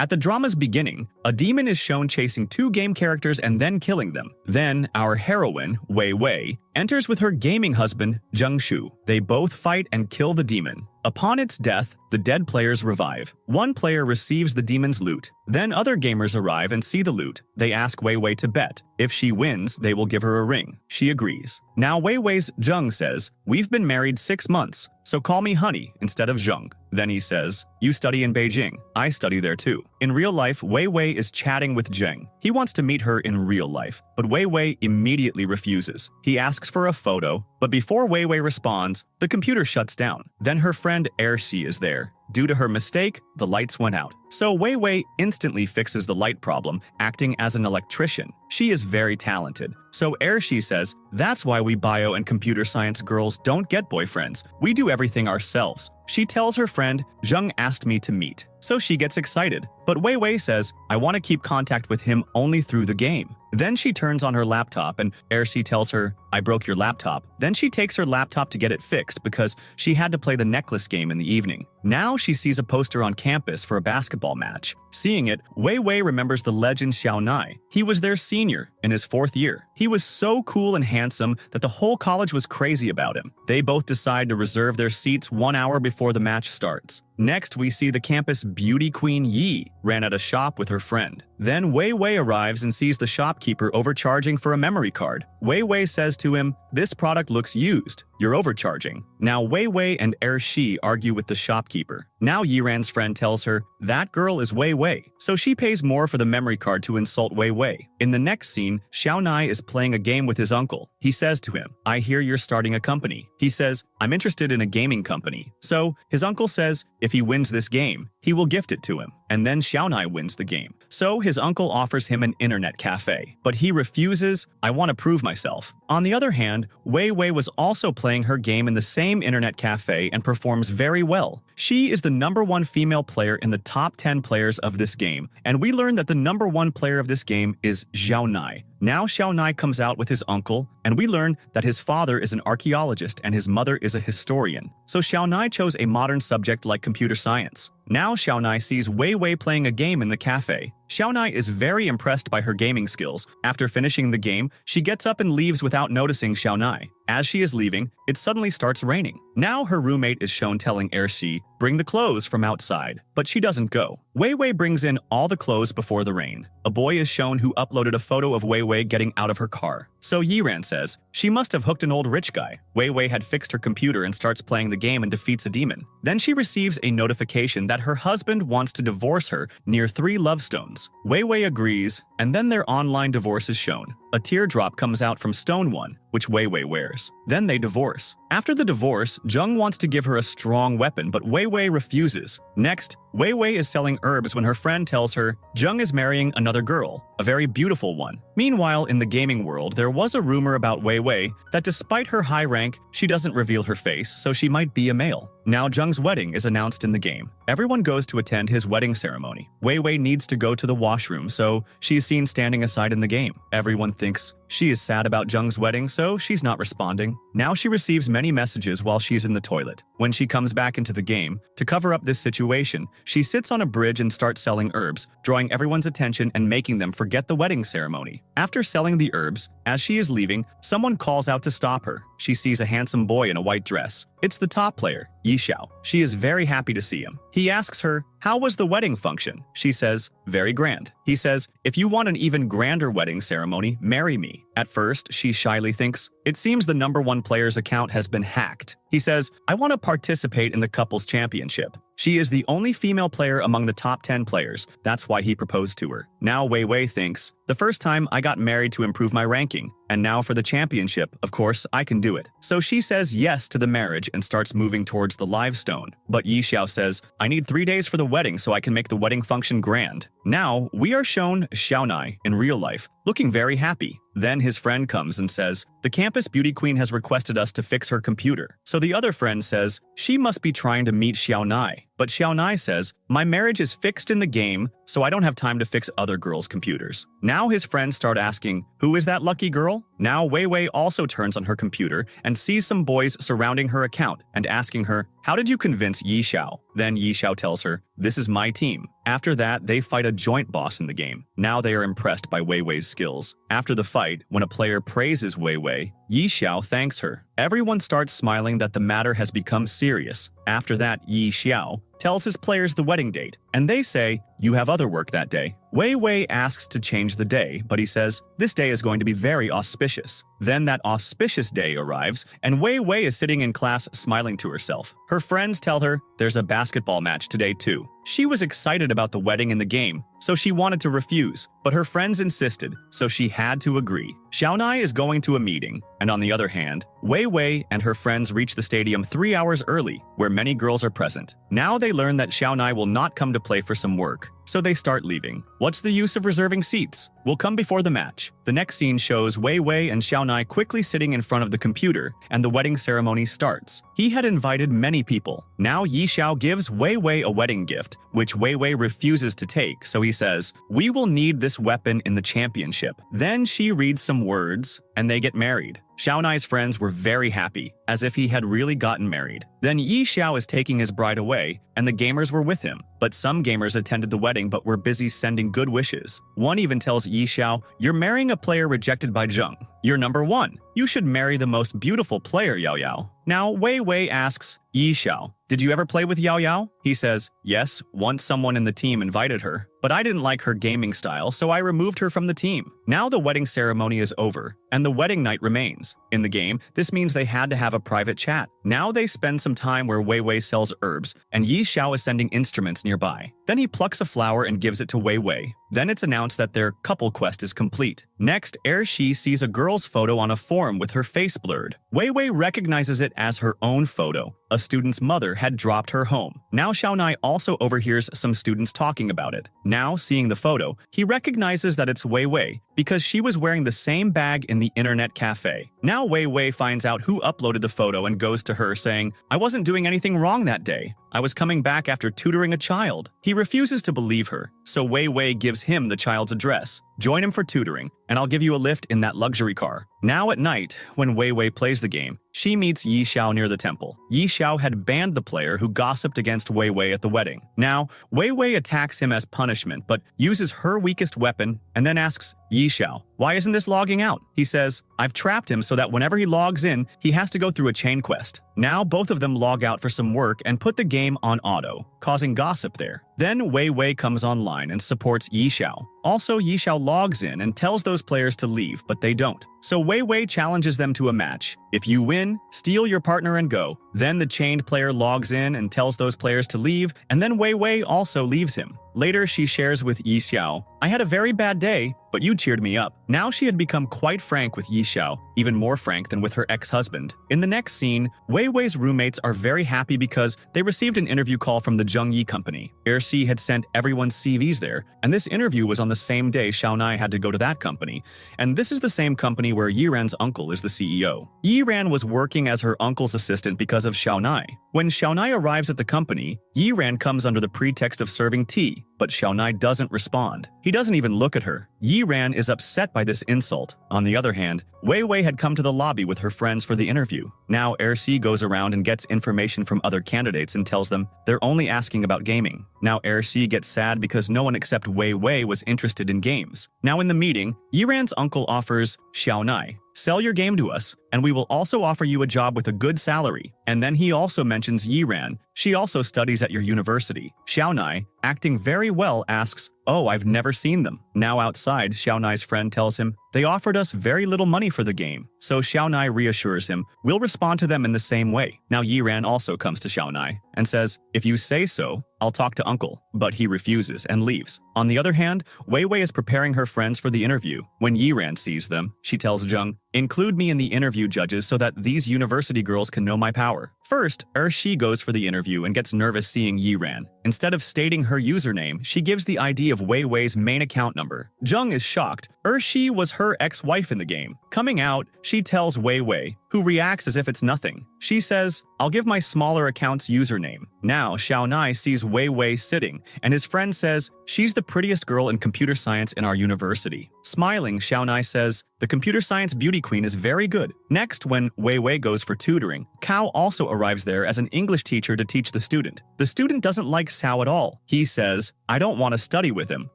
At the drama's beginning, a demon is shown chasing two game characters and then killing them. Then, our heroine, Wei Wei, enters with her gaming husband, Jung Shu. They both fight and kill the demon. Upon its death, the dead players revive. One player receives the demon's loot. Then other gamers arrive and see the loot. They ask Wei Wei to bet. If she wins, they will give her a ring. She agrees. Now Wei Wei's Jung says, "We've been married 6 months, so call me honey instead of Jung." Then he says, "You study in Beijing. I study there too." In real life, Wei Wei is chatting with Zheng. He wants to meet her in real life, but Wei Wei immediately refuses. He asks for a photo, but before Wei Wei responds, the computer shuts down. Then her friend Ershi is there. Due to her mistake, the lights went out. So Wei Wei instantly fixes the light problem, acting as an electrician. She is very talented. So Ershi says, "That's why we bio and computer science girls don't get boyfriends. We do everything ourselves." She tells her friend, "Zheng asked me to meet." So she gets excited. But Wei Wei says, "I want to keep contact with him only through the game." Then she turns on her laptop and Ershi tells her, "I broke your laptop." Then she takes her laptop to get it fixed because she had to play the necklace game in the evening. Now she sees a poster on campus for a basketball match. Seeing it, Wei Wei remembers the legend Xiao Nai. He was their senior in his 4th year. He was so cool and handsome that the whole college was crazy about him. They both decide to reserve their seats 1 hour before the match starts. Next, we see the campus beauty queen Yi ran at a shop with her friend. Then Wei Wei arrives and sees the shopkeeper overcharging for a memory card. Wei Wei says to him, "This product looks used. You're overcharging." Now Wei Wei and Ershi argue with the shopkeeper. Now Yiran's friend tells her, "That girl is Wei Wei." So she pays more for the memory card to insult Wei Wei. In the next scene, Xiao Nai is playing a game with his uncle. He says to him, "I hear you're starting a company." He says, "I'm interested in a gaming company." So his uncle says, if he wins this game, he will gift it to him. And then Xiao Nai wins the game. So his uncle offers him an internet cafe. But he refuses, "I want to prove myself." On the other hand, Wei Wei was also playing her game in the same internet cafe and performs very well. She is the #1 female player in the top 10 players of this game, and we learn that the #1 player of this game is Xiao Nai. Now Xiao Nai comes out with his uncle, and we learn that his father is an archaeologist and his mother is a historian. So Xiao Nai chose a modern subject like computer science. Now Xiao Nai sees Wei Wei playing a game in the cafe. Xiao Nai is very impressed by her gaming skills. After finishing the game, she gets up and leaves without noticing Xiao Nai. As she is leaving, it suddenly starts raining. Now her roommate is shown telling Ershi, "Bring the clothes from outside." But she doesn't go. Wei Wei brings in all the clothes before the rain. A boy is shown who uploaded a photo of Wei Wei getting out of her car. So Yiran says, she must have hooked an old rich guy. Wei Wei had fixed her computer and starts playing the game and defeats a demon. Then she receives a notification that her husband wants to divorce her near 3 love stones. Wei Wei agrees, and then their online divorce is shown. A teardrop comes out from stone 1, which Wei Wei wears. Then they divorce. After the divorce, Zheng wants to give her a strong weapon, but Wei Wei refuses. Next, Wei Wei is selling herbs when her friend tells her Zheng is marrying another girl, a very beautiful one. Meanwhile, in the gaming world, there was a rumor about Wei Wei that despite her high rank, she doesn't reveal her face, so she might be a male. Now Zheng's wedding is announced in the game. Everyone goes to attend his wedding ceremony. Wei Wei needs to go to the washroom, so she's seen standing aside in the game. Everyone thinks she is sad about Zheng's wedding, so she's not responding. Now she receives many messages while she's in the toilet. When she comes back into the game, to cover up this situation, she sits on a bridge and starts selling herbs, drawing everyone's attention and making them forget the wedding ceremony. After selling the herbs, as she is leaving, someone calls out to stop her. She sees a handsome boy in a white dress. It's the top player, Yi Xiao. She is very happy to see him. He asks her, "How was the wedding function?" She says, "Very grand." He says, "If you want an even grander wedding ceremony, marry me." At first, she shyly thinks, it seems the #1 player's account has been hacked. He says, "I want to participate in the couples championship." She is the only female player among the top 10 players. That's why he proposed to her. Now Wei Wei thinks, the first time I got married to improve my ranking, and now for the championship, of course, I can do it. So she says yes to the marriage and starts moving towards the live stone. But Yi Xiao says, I need 3 days for the wedding so I can make the wedding function grand. Now, we are shown Xiao Nai in real life, looking very happy. Then his friend comes and says, the campus beauty queen has requested us to fix her computer. So the other friend says, she must be trying to meet Xiao Nai. but Xiaonai says, "My marriage is fixed in the game, so I don't have time to fix other girls' computers." Now his friends start asking, "Who is that lucky girl?" Now Wei Wei also turns on her computer and sees some boys surrounding her account and asking her, "How did you convince Yi Xiao?" Then Yi Xiao tells her, "This is my team." After that, they fight a joint boss in the game. Now they are impressed by Wei Wei's skills. After the fight, when a player praises Wei Wei, Yi Xiao thanks her. Everyone starts smiling that the matter has become serious. After that, Yi Xiao tells his players the wedding date, and they say, "You have other work that day." Wei Wei asks to change the day, but he says, "This day is going to be very auspicious." Then that auspicious day arrives, and Wei Wei is sitting in class smiling to herself. Her friends tell her, "There's a basketball match today too." She was excited about the wedding in the game, so she wanted to refuse, but her friends insisted, so she had to agree. Xiaonai is going to a meeting, and on the other hand, Wei Wei and her friends reach the stadium 3 hours early, where many girls are present. Now they learn that Xiaonai will not come to play for some work, so they start leaving. What's the use of reserving seats? We'll come before the match. The next scene shows Wei Wei and Xiaonai quickly sitting in front of the computer, and the wedding ceremony starts. He had invited many people. Now Yi Xiao gives Wei Wei a wedding gift, which Wei Wei refuses to take, so he says, "We will need this weapon in the championship." Then she reads some words, and they get married. Xiaonai's friends were very happy, as if he had really gotten married. Then Yi Xiao is taking his bride away, and the gamers were with him. But some gamers attended the wedding but were busy sending good wishes. One even tells Yi Xiao, "You're marrying a player rejected by Zheng. You're number 1. You should marry the most beautiful player, Yao Yao." Now Wei Wei asks Yi Xiao, "Did you ever play with Yao Yao?" He says, "Yes, once someone in the team invited her, but I didn't like her gaming style, so I removed her from the team." Now the wedding ceremony is over, and the wedding night remains. In the game, this means they had to have a private chat. Now they spend some time where Wei Wei sells herbs, and Yi Xiao is sending instruments nearby. Then he plucks a flower and gives it to Wei Wei. Then it's announced that their couple quest is complete. Next, Shi sees a girl's photo on a forum with her face blurred. Wei Wei recognizes it as her own photo. A student's mother had dropped her home. Now Xiaonai also overhears some students talking about it. Now, seeing the photo, he recognizes that it's Wei Wei because she was wearing the same bag in the internet cafe. Now Wei Wei finds out who uploaded the photo and goes to her saying, "I wasn't doing anything wrong that day. I was coming back after tutoring a child." He refuses to believe her, so Wei Wei gives him the child's address. "Join him for tutoring, and I'll give you a lift in that luxury car." Now at night, when Wei Wei plays the game, she meets Yi Xiao near the temple. Yi Xiao had banned the player who gossiped against Wei Wei at the wedding. Now, Wei Wei attacks him as punishment, but uses her weakest weapon and then asks Yi Xiao, "Why isn't this logging out?" He says, "I've trapped him so that whenever he logs in, he has to go through a chain quest." Now both of them log out for some work and put the game on auto, causing gossip there. Then Wei Wei comes online and supports Yi Xiao. Also, Yi Xiao logs in and tells those players to leave, but they don't. So Wei Wei challenges them to a match. If you win, steal your partner and go. Then the chained player logs in and tells those players to leave, and then Wei Wei also leaves him. Later, she shares with Yi Xiao, "I had a very bad day, but you cheered me up." Now she had become quite frank with Yi Xiao, even more frank than with her ex-husband. In the next scene, Wei Wei's roommates are very happy because they received an interview call from the Zhengyi company. Ersi had sent everyone's CVs there, and this interview was on the same day Xiaonai had to go to that company. And this is the same company where Yiran's uncle is the CEO. Yiran was working as her uncle's assistant because of Xiaonai. When Xiaonai arrives at the company, Yiran comes under the pretext of serving tea, but Xiaonai doesn't respond. He doesn't even look at her. Yiran is upset by this insult. On the other hand, Wei Wei had come to the lobby with her friends for the interview. Now Ersi goes around and gets information from other candidates and tells them they're only asking about gaming. Now Ersi gets sad because no one except Wei Wei was interested in games. Now in the meeting, Yiran's uncle offers Xiaonai, "Sell your game to us, and we will also offer you a job with a good salary." And then he also mentions Yiran. She also studies at your university. Xiaonai, acting very well, asks, "Oh, I've never seen them." Now outside, Xiaonai's friend tells him, "They offered us very little money for the game." So Xiaonai reassures him, "We'll respond to them in the same way." Now Yiran also comes to Xiaonai and says, "If you say so, I'll talk to uncle." But he refuses and leaves. On the other hand, Wei Wei is preparing her friends for the interview. When Yiran sees them, she tells Zheng, "Include me in the interview, judges, so that these university girls can know my power." First, Shi goes for the interview and gets nervous seeing Yiran. Instead of stating her username, she gives the ID of Wei Wei's main account number. Jung is shocked. Shi was her ex-wife in the game. Coming out, she tells Wei Wei, who reacts as if it's nothing. She says, "I'll give my smaller account's username." Now, Xiaonai sees Wei Wei sitting, and his friend says, "She's the prettiest girl in computer science in our university." Smiling, Xiaonai says, "The computer science beauty queen is very good." Next, when Wei Wei goes for tutoring, Cao also arrives there as an English teacher to teach the student. The student doesn't like Cao at all. He says, "I don't want to study with him."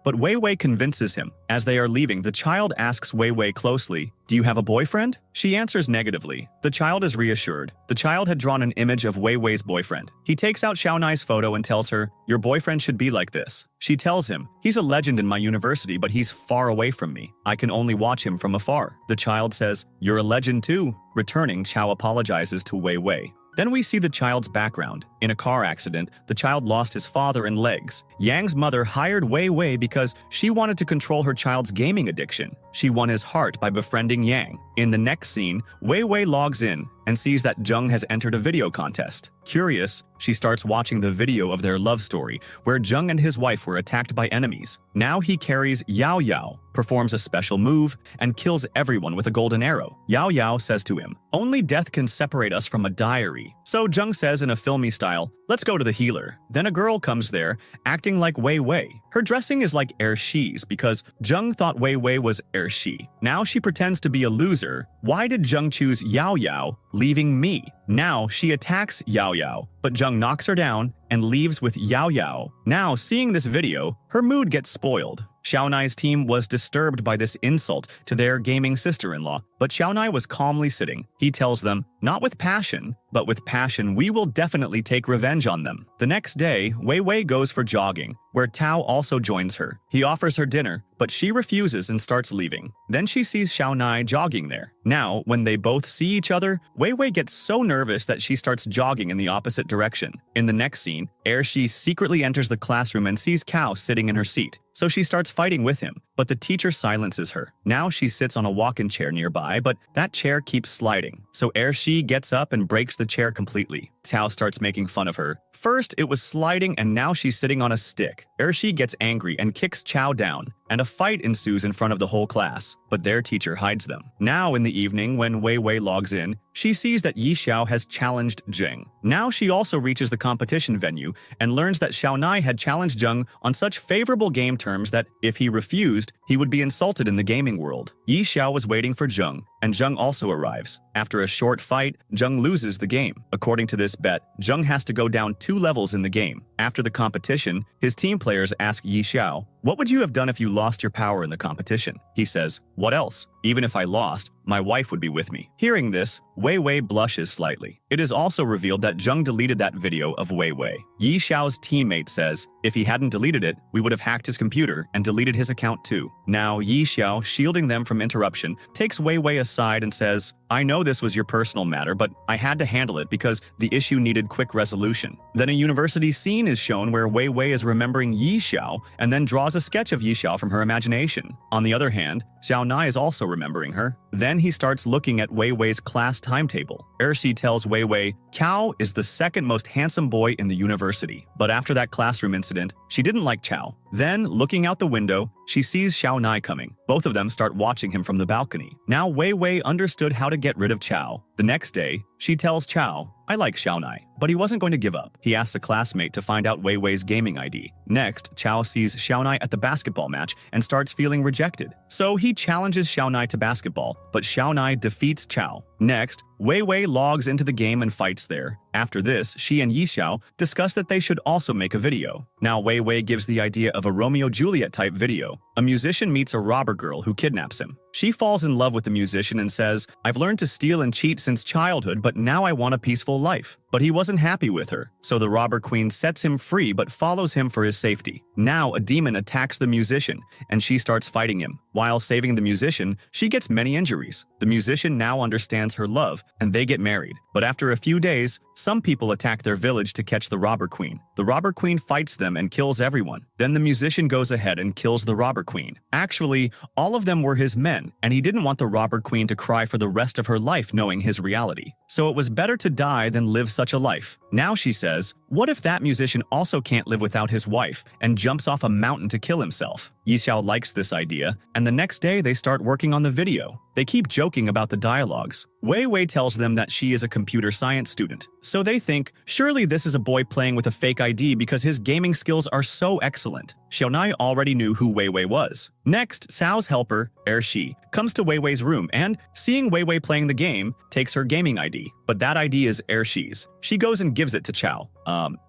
But Wei Wei convinces him. As they are leaving, the child asks Wei Wei closely, "Do you have a boyfriend?" She answers negatively. The child is reassured. The child had drawn an image of Wei Wei's boyfriend. He takes out Xiaonai's photo and tells her, "Your boyfriend should be like this." She tells him, "He's a legend in my university, but he's far away from me. I can only watch him from afar." The child says, "You're a legend too." Returning, Cao apologizes to Wei Wei. Then we see the child's background. In a car accident, the child lost his father and legs. Yang's mother hired Wei Wei because she wanted to control her child's gaming addiction. She won his heart by befriending Yang. In the next scene, Wei Wei logs in and sees that Jung has entered a video contest. Curious, she starts watching the video of their love story, where Jung and his wife were attacked by enemies. Now he carries Yao Yao, performs a special move, and kills everyone with a golden arrow. Yao Yao says to him, "Only death can separate us from a diary." So Jung says in a filmy style, "Let's go to the healer." Then a girl comes there, acting like Wei Wei. Her dressing is like Shi's because Jung thought Wei Wei was Shi. Now she pretends to be a loser. Why did Jung choose Yao Yao, leaving me? Now she attacks Yao Yao, but Jung knocks her down and leaves with Yao Yao. Now, seeing this video, her mood gets spoiled. Xiaonai's team was disturbed by this insult to their gaming sister-in-law, but Xiaonai was calmly sitting. He tells them, "Not with passion, but with passion we will definitely take revenge on them." The next day, Wei Wei goes for jogging, where Tao also joins her. He offers her dinner, but she refuses and starts leaving. Then she sees Xiaonai jogging there. Now, when they both see each other, Wei Wei gets so nervous that she starts jogging in the opposite direction. In the next scene, Shi secretly enters the classroom and sees Cao sitting in her seat. So she starts fighting with him, but the teacher silences her. Now she sits on a walk-in chair nearby, but that chair keeps sliding. So Shi gets up and breaks the chair completely. Cao starts making fun of her. First, it was sliding and now she's sitting on a stick. Shi gets angry and kicks Cao down, and a fight ensues in front of the whole class, but their teacher hides them. Now in the evening, when Wei Wei logs in, she sees that Yi Xiao has challenged Jing. Now she also reaches the competition venue and learns that Xiaonai had challenged Jung on such favorable game terms that if he refused, he would be insulted in the gaming world. Yi Xiao was waiting for Jung, and Jung also arrives. After a short fight, Jung loses the game. According to this bet, Jung has to go down 2 levels in the game. After the competition, his team players ask Yi Xiao, "What would you have done if you lost your power in the competition?" He says, "What else? Even if I lost, my wife would be with me." Hearing this, Wei Wei blushes slightly. It is also revealed that Jung deleted that video of Wei Wei. Yi Xiao's teammate says, if he hadn't deleted it, we would have hacked his computer and deleted his account too. Now Yi Xiao, shielding them from interruption, takes Wei Wei aside and says, "I know this was your personal matter, but I had to handle it because the issue needed quick resolution." Then a university scene is shown where Wei Wei is remembering Yi Xiao and then draws a sketch of Yi Xiao from her imagination. On the other hand, Xiaonai is also remembering her. Then he starts looking at Wei Wei's class timetable. Shi tells Wei Wei, "Cao is the second most handsome boy in the university." But after that classroom incident, she didn't like Cao. Then, looking out the window, she sees Xiaonai coming. Both of them start watching him from the balcony. Now Wei Wei understood how to get rid of Cao. The next day, she tells Cao, "I like Xiaonai," but he wasn't going to give up. He asks a classmate to find out Wei Wei's gaming ID. Next, Cao sees Xiaonai at the basketball match and starts feeling rejected. So he challenges Xiaonai to basketball, but Xiaonai defeats Cao. Next, Wei Wei logs into the game and fights there. After this, she and Yi Xiao discuss that they should also make a video. Now Wei Wei gives the idea of a Romeo-Juliet type video. A musician meets a robber girl who kidnaps him. She falls in love with the musician and says, "I've learned to steal and cheat since childhood, but now I want a peaceful life." But he wasn't happy with her, so the robber queen sets him free but follows him for his safety. Now a demon attacks the musician, and she starts fighting him. While saving the musician, she gets many injuries. The musician now understands her love, and they get married. But after a few days, some people attack their village to catch the robber queen. The robber queen fights them and kills everyone. Then the musician goes ahead and kills the robber queen. Actually, all of them were his men, and he didn't want the robber queen to cry for the rest of her life knowing his reality. So it was better to die than live such a life. Now she says, what if that musician also can't live without his wife, and jumps off a mountain to kill himself? Yixiao likes this idea, and the next day they start working on the video. They keep joking about the dialogues. Wei Wei tells them that she is a computer science student, so they think, surely this is a boy playing with a fake ID because his gaming skills are so excellent. Xiaonai already knew who Wei Wei was. Next, Cao's helper, Shi, comes to Wei Wei's room and, seeing Wei Wei playing the game, takes her gaming ID. But that ID is Shi's. She goes and gives it to Cao.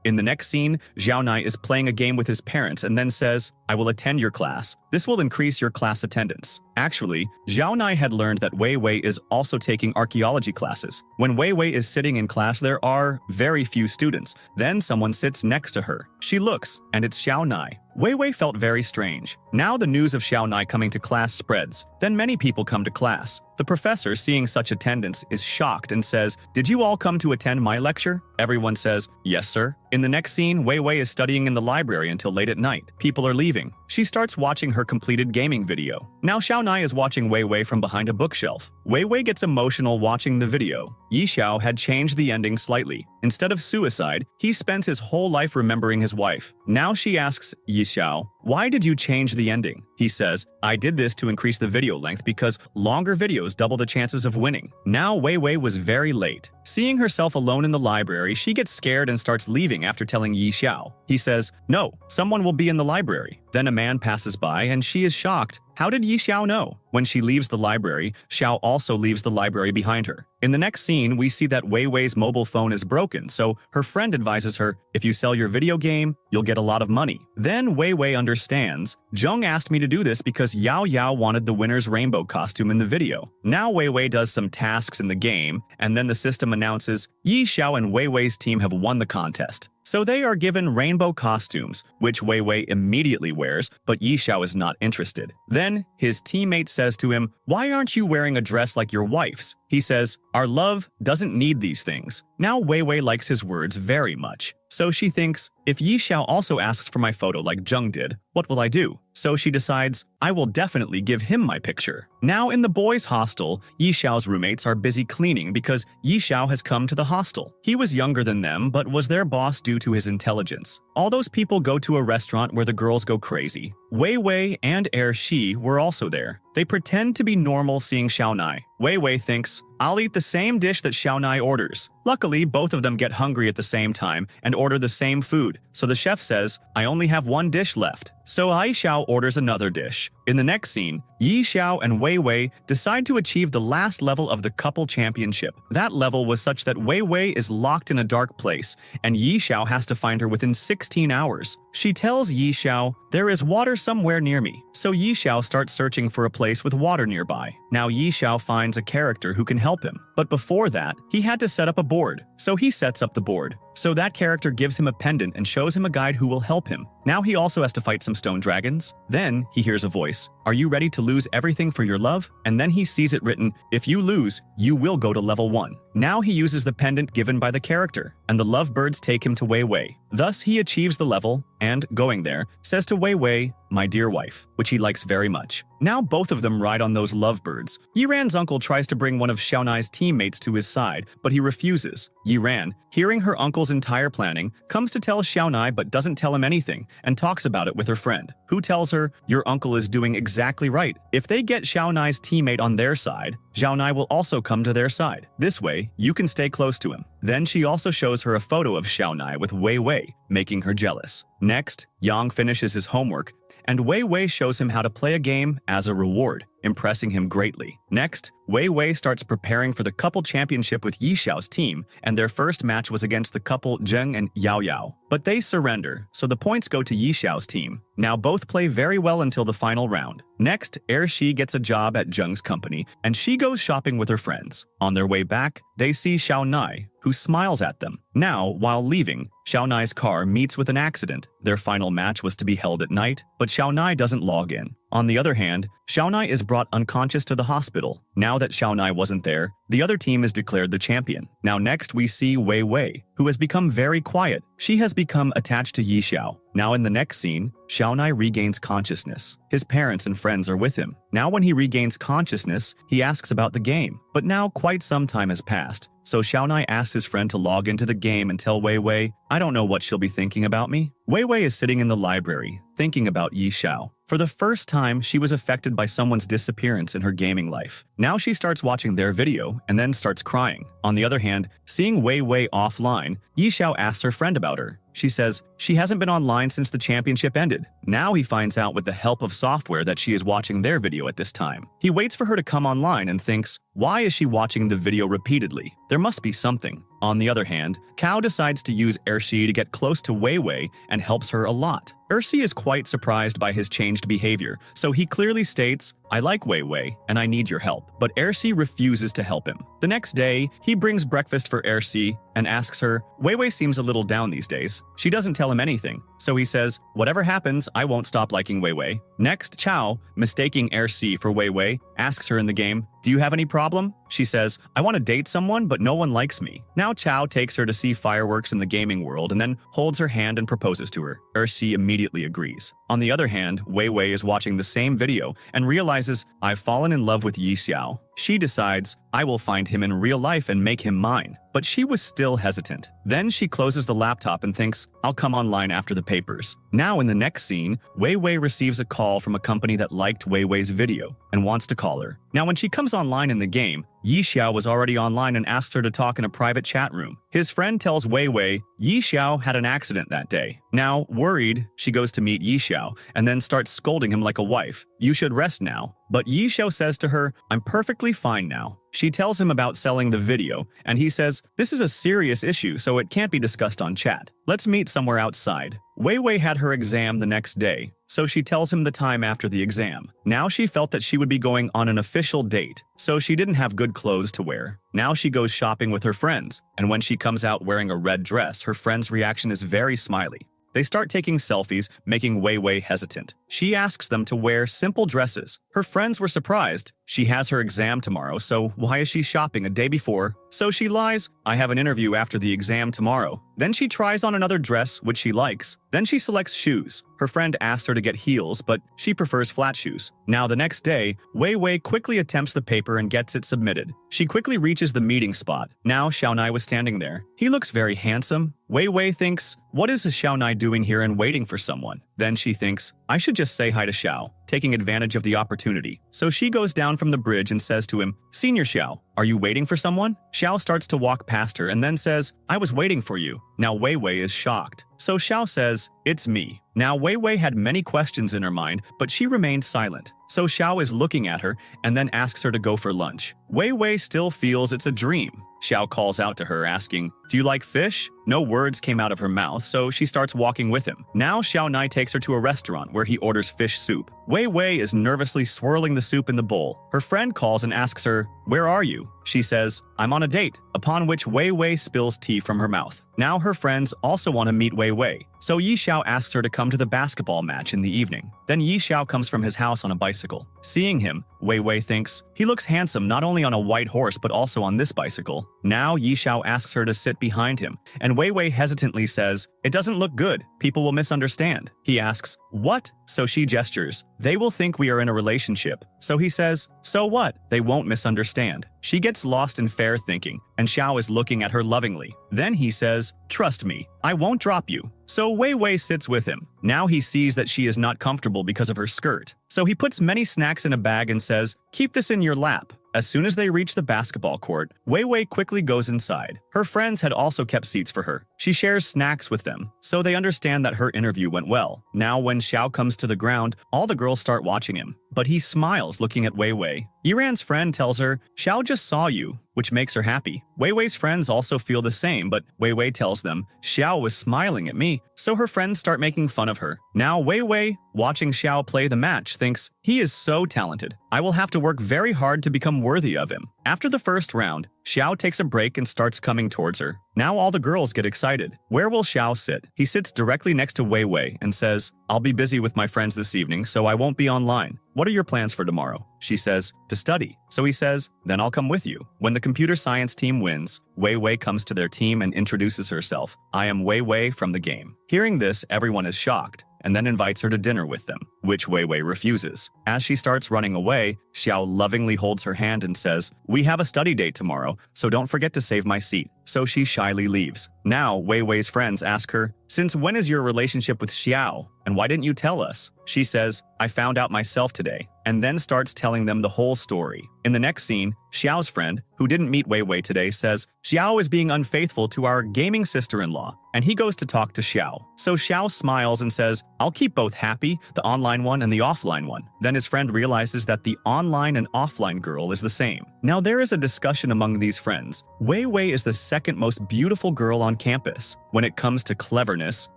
In the next scene, Xiaonai is playing a game with his parents and then says, I will attend your class. This will increase your class attendance. Actually, Xiaonai had learned that Wei Wei is also taking archaeology classes. When Wei Wei is sitting in class, there are very few students. Then someone sits next to her. She looks, and it's Xiaonai. Wei Wei felt very strange. Now the news of Xiaonai coming to class spreads. Then many people come to class. The professor, seeing such attendance, is shocked and says, did you all come to attend my lecture? Everyone says, yes, sir. In the next scene, Wei Wei is studying in the library until late at night. People are leaving. She starts watching her completed gaming video. Now Xiaonai is watching Wei Wei from behind a bookshelf. Wei Wei gets emotional watching the video. Yixiao had changed the ending slightly. Instead of suicide, he spends his whole life remembering his wife. Now she asks Yixiao, why did you change the ending? He says, I did this to increase the video length because longer videos double the chances of winning. Now Wei Wei was very late. Seeing herself alone in the library, she gets scared and starts leaving after telling Yixiao. He says, no, someone will be in the library. Then a man passes by and she is shocked. How did Yixiao know? When she leaves the library, Xiao also leaves the library behind her. In the next scene, we see that Wei Wei's mobile phone is broken, so her friend advises her, if you sell your video game, you'll get a lot of money. Then Wei Wei understands, Zheng asked me to do this because Yao Yao wanted the winner's rainbow costume in the video. Now Wei Wei does some tasks in the game, and then the system announces, Yixiao and Wei Wei's team have won the contest. So they are given rainbow costumes, which Wei Wei immediately wears, but Yixiao is not interested. Then his teammate says to him, why aren't you wearing a dress like your wife's? He says, our love doesn't need these things. Now Wei Wei likes his words very much. So she thinks, if Yixiao also asks for my photo like Zheng did, what will I do? So she decides, I will definitely give him my picture. Now in the boys' hostel, Yixiao's roommates are busy cleaning because Yixiao has come to the hostel. He was younger than them, but was their boss due to his intelligence. All those people go to a restaurant where the girls go crazy. Wei Wei and Shi were also there. They pretend to be normal seeing Xiaonai. Wei Wei thinks, I'll eat the same dish that Xiaonai orders. Luckily, both of them get hungry at the same time and order the same food. So the chef says, I only have one dish left. So Yixiao orders another dish. In the next scene, Yixiao and Wei Wei decide to achieve the last level of the couple championship. That level was such that Wei Wei is locked in a dark place, and Yixiao has to find her within 16 hours. She tells Yixiao, there is water somewhere near me. So Yixiao starts searching for a place with water nearby. Now Yixiao finds a character who can help him. But before that, he had to set up a board. So he sets up the board. So that character gives him a pendant and shows him a guide who will help him. Now he also has to fight some stone dragons. Then he hears a voice. Are you ready to lose everything for your love? And then he sees it written, if you lose, you will go to level 1. Now he uses the pendant given by the character, and the lovebirds take him to Wei Wei. Thus he achieves the level, and, going there, says to Wei Wei, my dear wife, which he likes very much. Now both of them ride on those lovebirds. Yiran's uncle tries to bring one of Xiaonai's teammates to his side, but he refuses. Yiran, hearing her uncle's entire planning, comes to tell Xiaonai but doesn't tell him anything, and talks about it with her friend, who tells her, your uncle is doing exactly right. If they get Xiaonai's teammate on their side, Xiaonai will also come to their side. This way, you can stay close to him. Then she also shows her a photo of Xiaonai with Wei Wei, making her jealous. Next, Yang finishes his homework, and Wei Wei shows him how to play a game as a reward, impressing him greatly. Next, Wei Wei starts preparing for the couple championship with Yixiao's team, and their first match was against the couple Zheng and Yao Yao. But they surrender, so the points go to Yixiao's team. Now both play very well until the final round. Next, Shi gets a job at Zheng's company, and she goes shopping with her friends. On their way back, they see Xiaonai, who smiles at them. Now, while leaving, Xiaonai's car meets with an accident. Their final match was to be held at night, but Xiaonai doesn't log in. On the other hand, Xiaonai is brought unconscious to the hospital. Now that Xiaonai wasn't there, the other team is declared the champion. Now next we see Wei Wei, who has become very quiet. She has become attached to Yi Xiao. Now in the next scene, Xiaonai regains consciousness. His parents and friends are with him. Now when he regains consciousness, he asks about the game. But now quite some time has passed, so Xiaonai asks his friend to log into the game and tell Wei Wei, "I don't know what she'll be thinking about me." Wei Wei is sitting in the library, thinking about Yi Xiao. For the first time, she was affected by someone's disappearance in her gaming life. Now she starts watching their video and then starts crying. On the other hand, seeing Wei Wei offline, Yi Xiao asks her friend about her. She says she hasn't been online since the championship ended. Now he finds out with the help of software that she is watching their video at this time. He waits for her to come online and thinks, why is she watching the video repeatedly? There must be something. On the other hand, Cao decides to use Ershi to get close to Wei Wei and helps her a lot. Ershi is quite surprised by his changed behavior, so he clearly states, "I like Wei Wei, and I need your help." But Ershi refuses to help him. The next day, he brings breakfast for Ershi and asks her, "Wei Wei seems a little down these days." She doesn't tell him anything, so he says, "Whatever happens, I won't stop liking Wei Wei." Next, Chao, mistaking Ershi for Wei Wei, asks her in the game, "Do you have any problem?" She says, "I want to date someone, but no one likes me." Now Chao takes her to see fireworks in the gaming world and then holds her hand and proposes to her. Ershi immediately agrees. On the other hand, Wei Wei is watching the same video and realizes, "I've fallen in love with Yi Xiao." She decides, "I will find him in real life and make him mine." But she was still hesitant. Then she closes the laptop and thinks, "I'll come online after the papers." Now in the next scene, Wei Wei receives a call from a company that liked Wei Wei's video and wants to call her. Now when she comes online in the game, Yi Xiao was already online and asks her to talk in a private chat room. His friend tells Wei Wei Yi Xiao had an accident that day. Now, worried, she goes to meet Yi Xiao and then starts scolding him like a wife. "You should rest now." But Yi Xiao says to her, "I'm perfectly fine now." She tells him about selling the video, and he says, "This is a serious issue, so it can't be discussed on chat. Let's meet somewhere outside." Wei Wei had her exam the next day, so she tells him the time after the exam. Now she felt that she would be going on an official date, so she didn't have good clothes to wear. Now she goes shopping with her friends, and when she comes out wearing a red dress, her friend's reaction is very smiley. They start taking selfies, making Wei Wei hesitant. She asks them to wear simple dresses. Her friends were surprised. She has her exam tomorrow, so why is she shopping a day before? So she lies, "I have an interview after the exam tomorrow." Then she tries on another dress, which she likes. Then she selects shoes. Her friend asks her to get heels, but she prefers flat shoes. Now the next day, Wei Wei quickly attempts the paper and gets it submitted. She quickly reaches the meeting spot. Now Xiaonai was standing there. He looks very handsome. Wei Wei thinks, "What is Xiaonai doing here and waiting for someone?" Then she thinks, "I should just say hi to Xiao," taking advantage of the opportunity. So she goes down from the bridge and says to him, "Senior Xiao, are you waiting for someone?" Xiao starts to walk past her and then says, "I was waiting for you." Now Wei Wei is shocked. So Xiao says, "It's me." Now Wei Wei had many questions in her mind, but she remained silent. So Xiao is looking at her and then asks her to go for lunch. Wei Wei still feels it's a dream. Xiao calls out to her asking, "Do you like fish?" No words came out of her mouth, so she starts walking with him. Now Xiaonai takes her to a restaurant where he orders fish soup. Wei Wei is nervously swirling the soup in the bowl. Her friend calls and asks her, "Where are you?" She says, "I'm on a date," upon which Wei Wei spills tea from her mouth. Now her friends also want to meet Wei Wei, so Yi Xiao asks her to come to the basketball match in the evening. Then Yi Xiao comes from his house on a bicycle. Seeing him, Wei Wei thinks, he looks handsome not only on a white horse but also on this bicycle. Now Yi Xiao asks her to sit behind him, and Wei Wei hesitantly says, "It doesn't look good. People will misunderstand." He asks, "What?" So she gestures. "They will think we are in a relationship." So he says, "So what? They won't misunderstand." She gets lost in fair thinking, and Xiao is looking at her lovingly. Then he says, "Trust me, I won't drop you." So Wei Wei sits with him. Now he sees that she is not comfortable because of her skirt. So he puts many snacks in a bag and says, "Keep this in your lap." As soon as they reach the basketball court, Wei Wei quickly goes inside. Her friends had also kept seats for her. She shares snacks with them, so they understand that her interview went well. Now when Xiao comes to the ground, all the girls start watching him. But he smiles looking at Wei Wei. Yiran's friend tells her, "Xiao just saw you," which makes her happy. Wei Wei's friends also feel the same, but Wei Wei tells them, "Xiao was smiling at me," so her friends start making fun of her. Now Wei Wei, watching Xiao play the match, thinks, "He is so talented. I will have to work very hard to become worthy of him." After the first round, Xiao takes a break and starts coming towards her. Now all the girls get excited. Where will Xiao sit? He sits directly next to Wei Wei and says, I'll be busy with my friends this evening, so I won't be online. What are your plans for tomorrow? She says, to study. So he says, then I'll come with you. When the computer science team wins, Wei Wei comes to their team and introduces herself. I am Wei Wei from the game. Hearing this, everyone is shocked, and then invites her to dinner with them, which Wei Wei refuses. As she starts running away, Xiao lovingly holds her hand and says, we have a study date tomorrow, so don't forget to save my seat. So she shyly leaves. Now, Wei Wei's friends ask her, since when is your relationship with Xiao, and why didn't you tell us? She says, I found out myself today, and then starts telling them the whole story. In the next scene, Xiao's friend, who didn't meet Wei Wei today, says, Xiao is being unfaithful to our gaming sister-in-law, and he goes to talk to Xiao. So Xiao smiles and says, I'll keep both happy, the online one and the offline one. Then his friend realizes that the online and offline girl is the same. Now there is a discussion among these friends. Wei Wei is the second most beautiful girl on campus. When it comes to cleverness,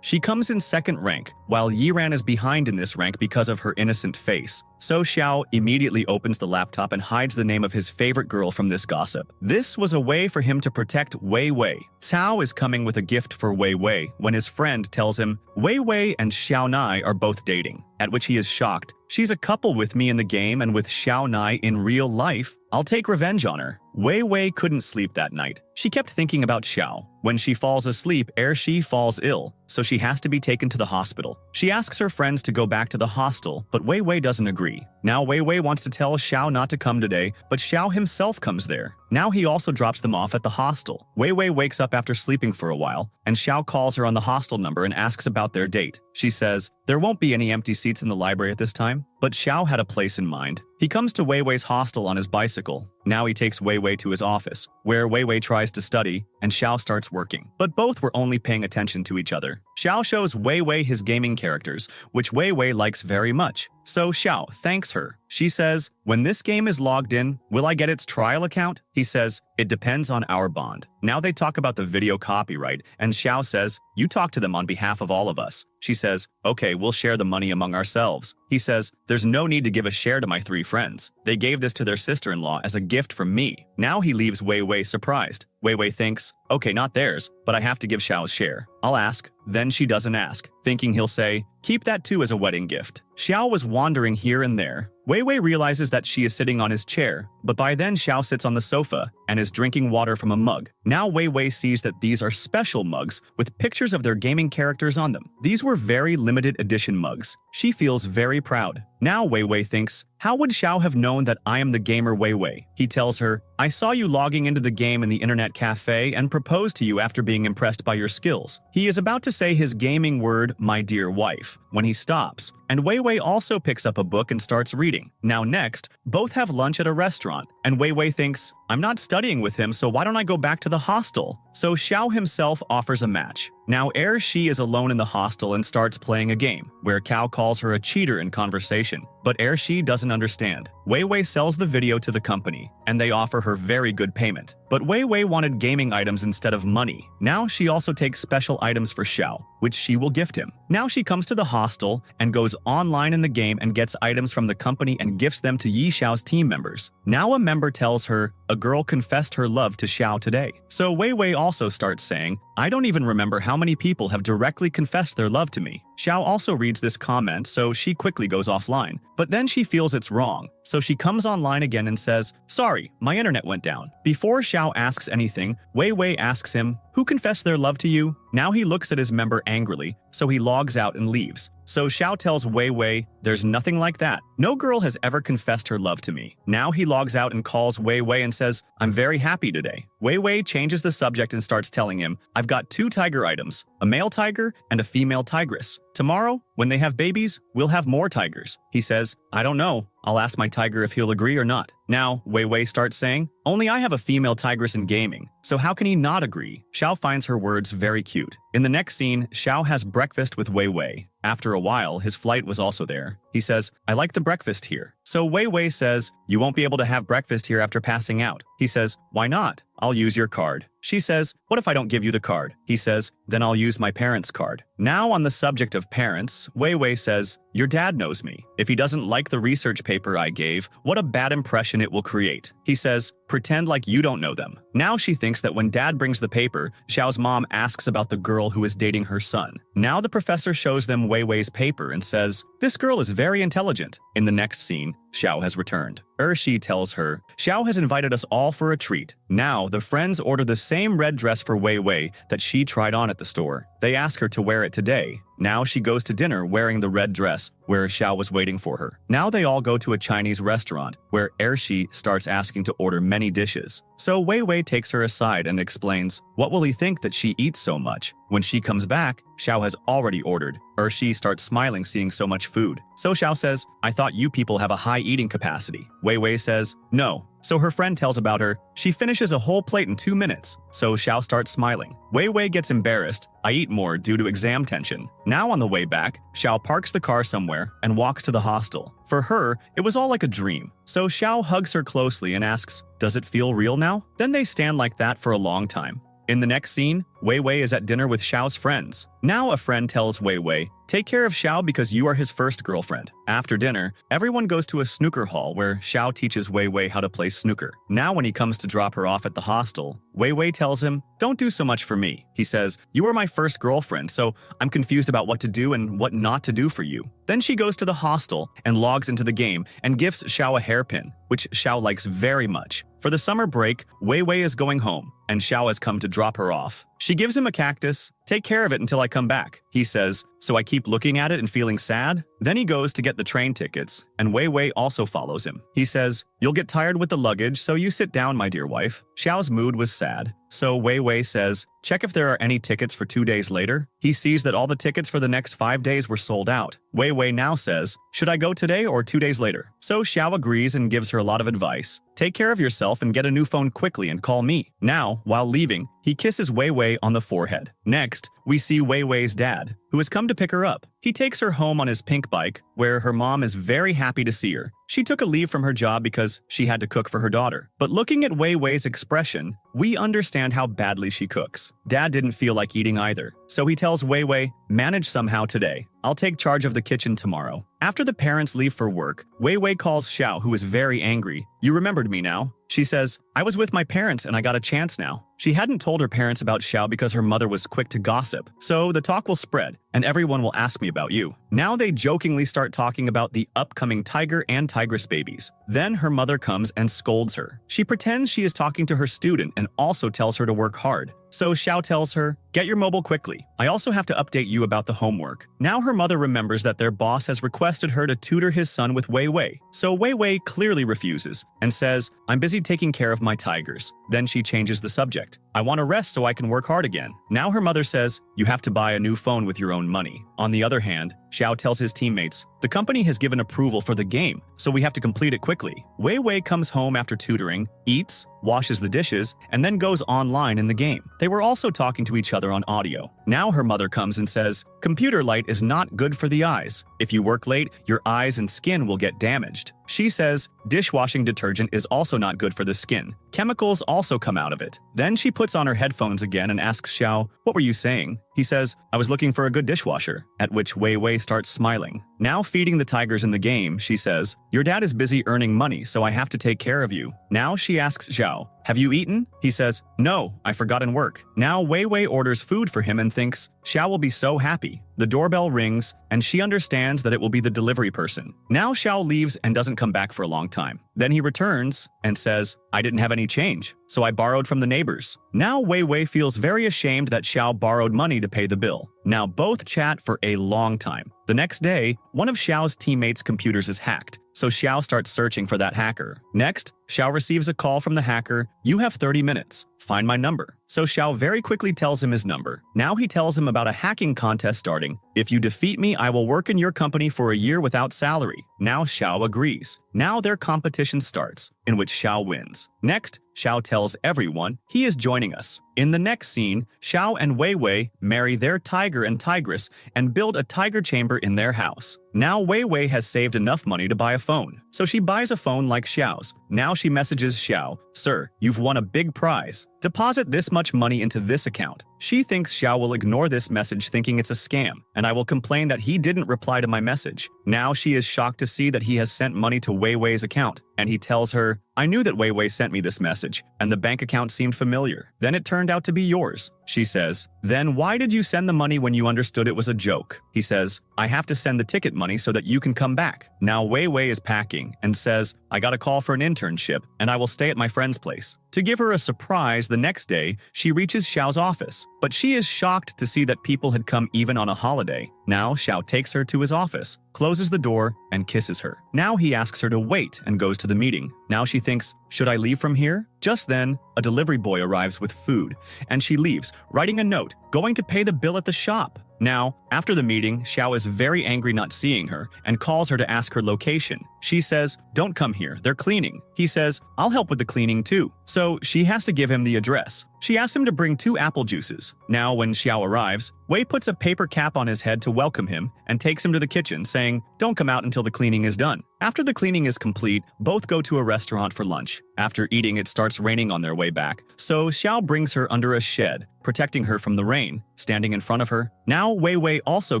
she comes in second rank, while Yiran is behind in this rank because of her innocent face. So Xiao immediately opens the laptop and hides the name of his favorite girl from this gossip. This was a way for him to protect Wei Wei. Cao is coming with a gift for Wei Wei when his friend tells him Wei Wei and Xiao Nai are both dating, at which he is shocked. She's a couple with me in the game and with Xiao Nai in real life. I'll take revenge on her. Wei Wei couldn't sleep that night. She kept thinking about Xiao. When she falls asleep, she falls ill, so she has to be taken to the hospital. She asks her friends to go back to the hostel, but Wei Wei doesn't agree. Now Wei Wei wants to tell Xiao not to come today, but Xiao himself comes there. Now he also drops them off at the hostel. Wei Wei wakes up after sleeping for a while, and Xiao calls her on the hostel number and asks about their date. She says, there won't be any empty seats in the library at this time, but Xiao had a place in mind. He comes to Wei Wei's hostel on his bicycle. Now he takes Wei Wei to his office, where Wei Wei tries to study, and Xiao starts working. But both were only paying attention to each other. Xiao shows Wei Wei his gaming characters, which Wei Wei likes very much. So Xiao thanks her. She says, when this game is logged in, will I get its trial account? He says, it depends on our bond. Now they talk about the video copyright, and Xiao says, you talk to them on behalf of all of us. She says, okay, we'll share the money among ourselves. He says, there's no need to give a share to my 3 friends. They gave this to their sister-in-law as a gift from me. Now he leaves Wei Wei surprised. Wei Wei thinks, okay, not theirs, but I have to give Xiao's share. I'll ask. Then she doesn't ask, thinking he'll say, keep that too as a wedding gift. Xiao was wandering here and there. Wei Wei realizes that she is sitting on his chair, but by then Xiao sits on the sofa and is drinking water from a mug. Now Wei Wei sees that these are special mugs with pictures of their gaming characters on them. These were very limited edition mugs. She feels very proud. Now Wei Wei thinks, how would Xiao have known that I am the gamer Wei Wei? He tells her, I saw you logging into the game in the internet cafe and proposed to you after being impressed by your skills. He is about to say his gaming word, my dear wife, when he stops. And Wei Wei also picks up a book and starts reading. Now next, both have lunch at a restaurant, and Wei Wei thinks, I'm not studying with him, so why don't I go back to the hostel? So Xiao himself offers a match. Now she is alone in the hostel and starts playing a game, where Cao calls her a cheater in conversation. But she doesn't understand. Wei Wei sells the video to the company, and they offer her very good payment. But Wei Wei wanted gaming items instead of money. Now she also takes special items for Xiao, which she will gift him. Now she comes to the hostel and goes online in the game and gets items from the company and gifts them to Yi Xiao's team members. Now a member tells her a girl confessed her love to Xiao today. So Wei Wei also starts saying, I don't even remember how many people have directly confessed their love to me. Xiao also reads this comment, so she quickly goes offline. But then she feels it's wrong, so she comes online again and says, sorry, my internet went down. Before Xiao asks anything, Wei Wei asks him, who confessed their love to you? Now he looks at his member angrily, so he logs out and leaves. So Xiao tells Wei Wei, there's nothing like that. No girl has ever confessed her love to me. Now he logs out and calls Wei Wei and says, I'm very happy today. Wei Wei changes the subject and starts telling him, I've got 2 tiger items, a male tiger and a female tigress. Tomorrow, when they have babies, we'll have more tigers. He says, I don't know. I'll ask my tiger if he'll agree or not. Now, Wei Wei starts saying, only I have a female tigress in gaming, so how can he not agree? Xiao finds her words very cute. In the next scene, Xiao has breakfast with Wei Wei. After a while, his flight was also there. He says, I like the breakfast here. So Wei Wei says, you won't be able to have breakfast here after passing out. He says, why not? I'll use your card. She says, what if I don't give you the card? He says, then I'll use my parents' card. Now on the subject of parents, Wei Wei says, your dad knows me. If he doesn't like the research paper I gave, what a bad impression it will create. He says, pretend like you don't know them. Now she thinks that when Dad brings the paper, Xiao's mom asks about the girl who is dating her son. Now the professor shows them Wei Wei's paper and says, "This girl is very intelligent." In the next scene, Xiao has returned. Shi tells her, "Xiao has invited us all for a treat." Now, the friends order the same red dress for Wei Wei that she tried on at the store. They ask her to wear it today. Now she goes to dinner wearing the red dress, where Xiao was waiting for her. Now they all go to a Chinese restaurant, where Shi starts asking to order many dishes. So Wei Wei takes her aside and explains, what will he think that she eats so much? When she comes back, Xiao has already ordered. Shi starts smiling seeing so much food. So Xiao says, "I thought you people have a high eating capacity." Wei Wei says, "No." So her friend tells about her. She finishes a whole plate in 2 minutes. So Xiao starts smiling. Wei Wei gets embarrassed. "I eat more due to exam tension." Now on the way back, Xiao parks the car somewhere and walks to the hostel. For her, it was all like a dream. So Xiao hugs her closely and asks, "Does it feel real now?" Then they stand like that for a long time. In the next scene, Wei Wei is at dinner with Xiao's friends. Now a friend tells Wei Wei, "Take care of Xiao because you are his first girlfriend." After dinner, everyone goes to a snooker hall where Xiao teaches Wei Wei how to play snooker. Now when he comes to drop her off at the hostel, Wei Wei tells him, "Don't do so much for me." He says, "You are my first girlfriend, so I'm confused about what to do and what not to do for you." Then she goes to the hostel and logs into the game and gives Xiao a hairpin, which Xiao likes very much. For the summer break, Wei Wei is going home, and Xiao has come to drop her off. She gives him a cactus. "Take care of it until I come back," he says, "so I keep looking at it and feeling sad." Then he goes to get the train tickets, and Wei Wei also follows him. He says, "You'll get tired with the luggage, so you sit down, my dear wife." Xiao's mood was sad, so Wei Wei says, "Check if there are any tickets for 2 days later." He sees that all the tickets for the next 5 days were sold out. Wei Wei now says, "Should I go today or 2 days later?" So Xiao agrees and gives her a lot of advice. "Take care of yourself and get a new phone quickly and call me." Now, while leaving, he kisses Wei Wei on the forehead. Next, we see Wei Wei's dad, who has come to pick her up. He takes her home on his pink bike, where her mom is very happy to see her. She took a leave from her job because she had to cook for her daughter. But looking at Wei Wei's expression, we understand how badly she cooks. Dad didn't feel like eating either, so he tells Wei Wei, "Manage somehow today. I'll take charge of the kitchen tomorrow." After the parents leave for work, Wei Wei calls Xiao, who is very angry. "You remembered me now?" She says, "I was with my parents and I got a chance now." She hadn't told her parents about Xiao because her mother was quick to gossip. So the talk will spread, and everyone will ask me about you. Now they jokingly start talking about the upcoming tiger and tigress babies. Then her mother comes and scolds her. She pretends she is talking to her student and also tells her to work hard. So Xiao tells her, "Get your mobile quickly. I also have to update you about the homework." Now her mother remembers that their boss has requested her to tutor his son with Wei Wei. So Wei Wei clearly refuses and says, "I'm busy taking care of my tigers." Then she changes the subject. "I want to rest so I can work hard again." Now her mother says, "You have to buy a new phone with your own money." On the other hand, Xiao tells his teammates, "The company has given approval for the game, so we have to complete it quickly." Wei Wei comes home after tutoring, eats, washes the dishes, and then goes online in the game. They were also talking to each other on audio. Now her mother comes and says, "Computer light is not good for the eyes. If you work late, your eyes and skin will get damaged." She says, "Dishwashing detergent is also not good for the skin. Chemicals also come out of it." Then she puts on her headphones again and asks Xiao, "What were you saying?" He says, "I was looking for a good dishwasher," at which Wei Wei starts smiling. Now feeding the tigers in the game, she says, "Your dad is busy earning money, so I have to take care of you." Now she asks Xiao, "Have you eaten?" He says, "No, I forgot in work." Now Wei Wei orders food for him and thinks, Xiao will be so happy. The doorbell rings, and she understands that it will be the delivery person. Now Xiao leaves and doesn't come back for a long time. Then he returns and says, "I didn't have any change, so I borrowed from the neighbors." Now Wei Wei feels very ashamed that Xiao borrowed money to pay the bill. Now both chat for a long time. The next day, one of Xiao's teammates' computers is hacked, so Xiao starts searching for that hacker. Next, Xiao receives a call from the hacker, "You have 30 minutes. Find my number." So Xiao very quickly tells him his number. Now he tells him about a hacking contest starting. "If you defeat me, I will work in your company for a year without salary." Now Xiao agrees. Now their competition starts, in which Xiao wins. Next, Xiao tells everyone he is joining us. In the next scene, Xiao and Wei Wei marry their tiger and tigress and build a tiger chamber in their house. Now Wei Wei has saved enough money to buy a phone, so she buys a phone like Xiao's. Now she messages Xiao, "Sir, you've won a big prize. Deposit this much money into this account." She thinks Xiao will ignore this message thinking it's a scam, and I will complain that he didn't reply to my message. Now she is shocked to see that he has sent money to Wei Wei's account, and he tells her, "I knew that Wei Wei sent me this message, and the bank account seemed familiar. Then it turned out to be yours." She says, "Then why did you send the money when you understood it was a joke?" He says, "I have to send the ticket money so that you can come back." Now Wei Wei is packing and says, "I got a call for an internship, and I will stay at my friend's place." To give her a surprise, the next day, she reaches Xiao's office, but she is shocked to see that people had come even on a holiday. Now Xiao takes her to his office, closes the door, and kisses her. Now he asks her to wait and goes to the meeting. Now she thinks, "Should I leave from here?" Just then, a delivery boy arrives with food, and she leaves, writing a note, going to pay the bill at the shop. Now, after the meeting, Xiao is very angry not seeing her and calls her to ask her location. She says, "Don't come here, they're cleaning." He says, "I'll help with the cleaning too." So she has to give him the address. She asks him to bring 2 apple juices. Now when Xiao arrives, Wei puts a paper cap on his head to welcome him and takes him to the kitchen, saying, "Don't come out until the cleaning is done." After the cleaning is complete, both go to a restaurant for lunch. After eating, it starts raining on their way back, so Xiao brings her under a shed, protecting her from the rain, standing in front of her. Now Wei Wei also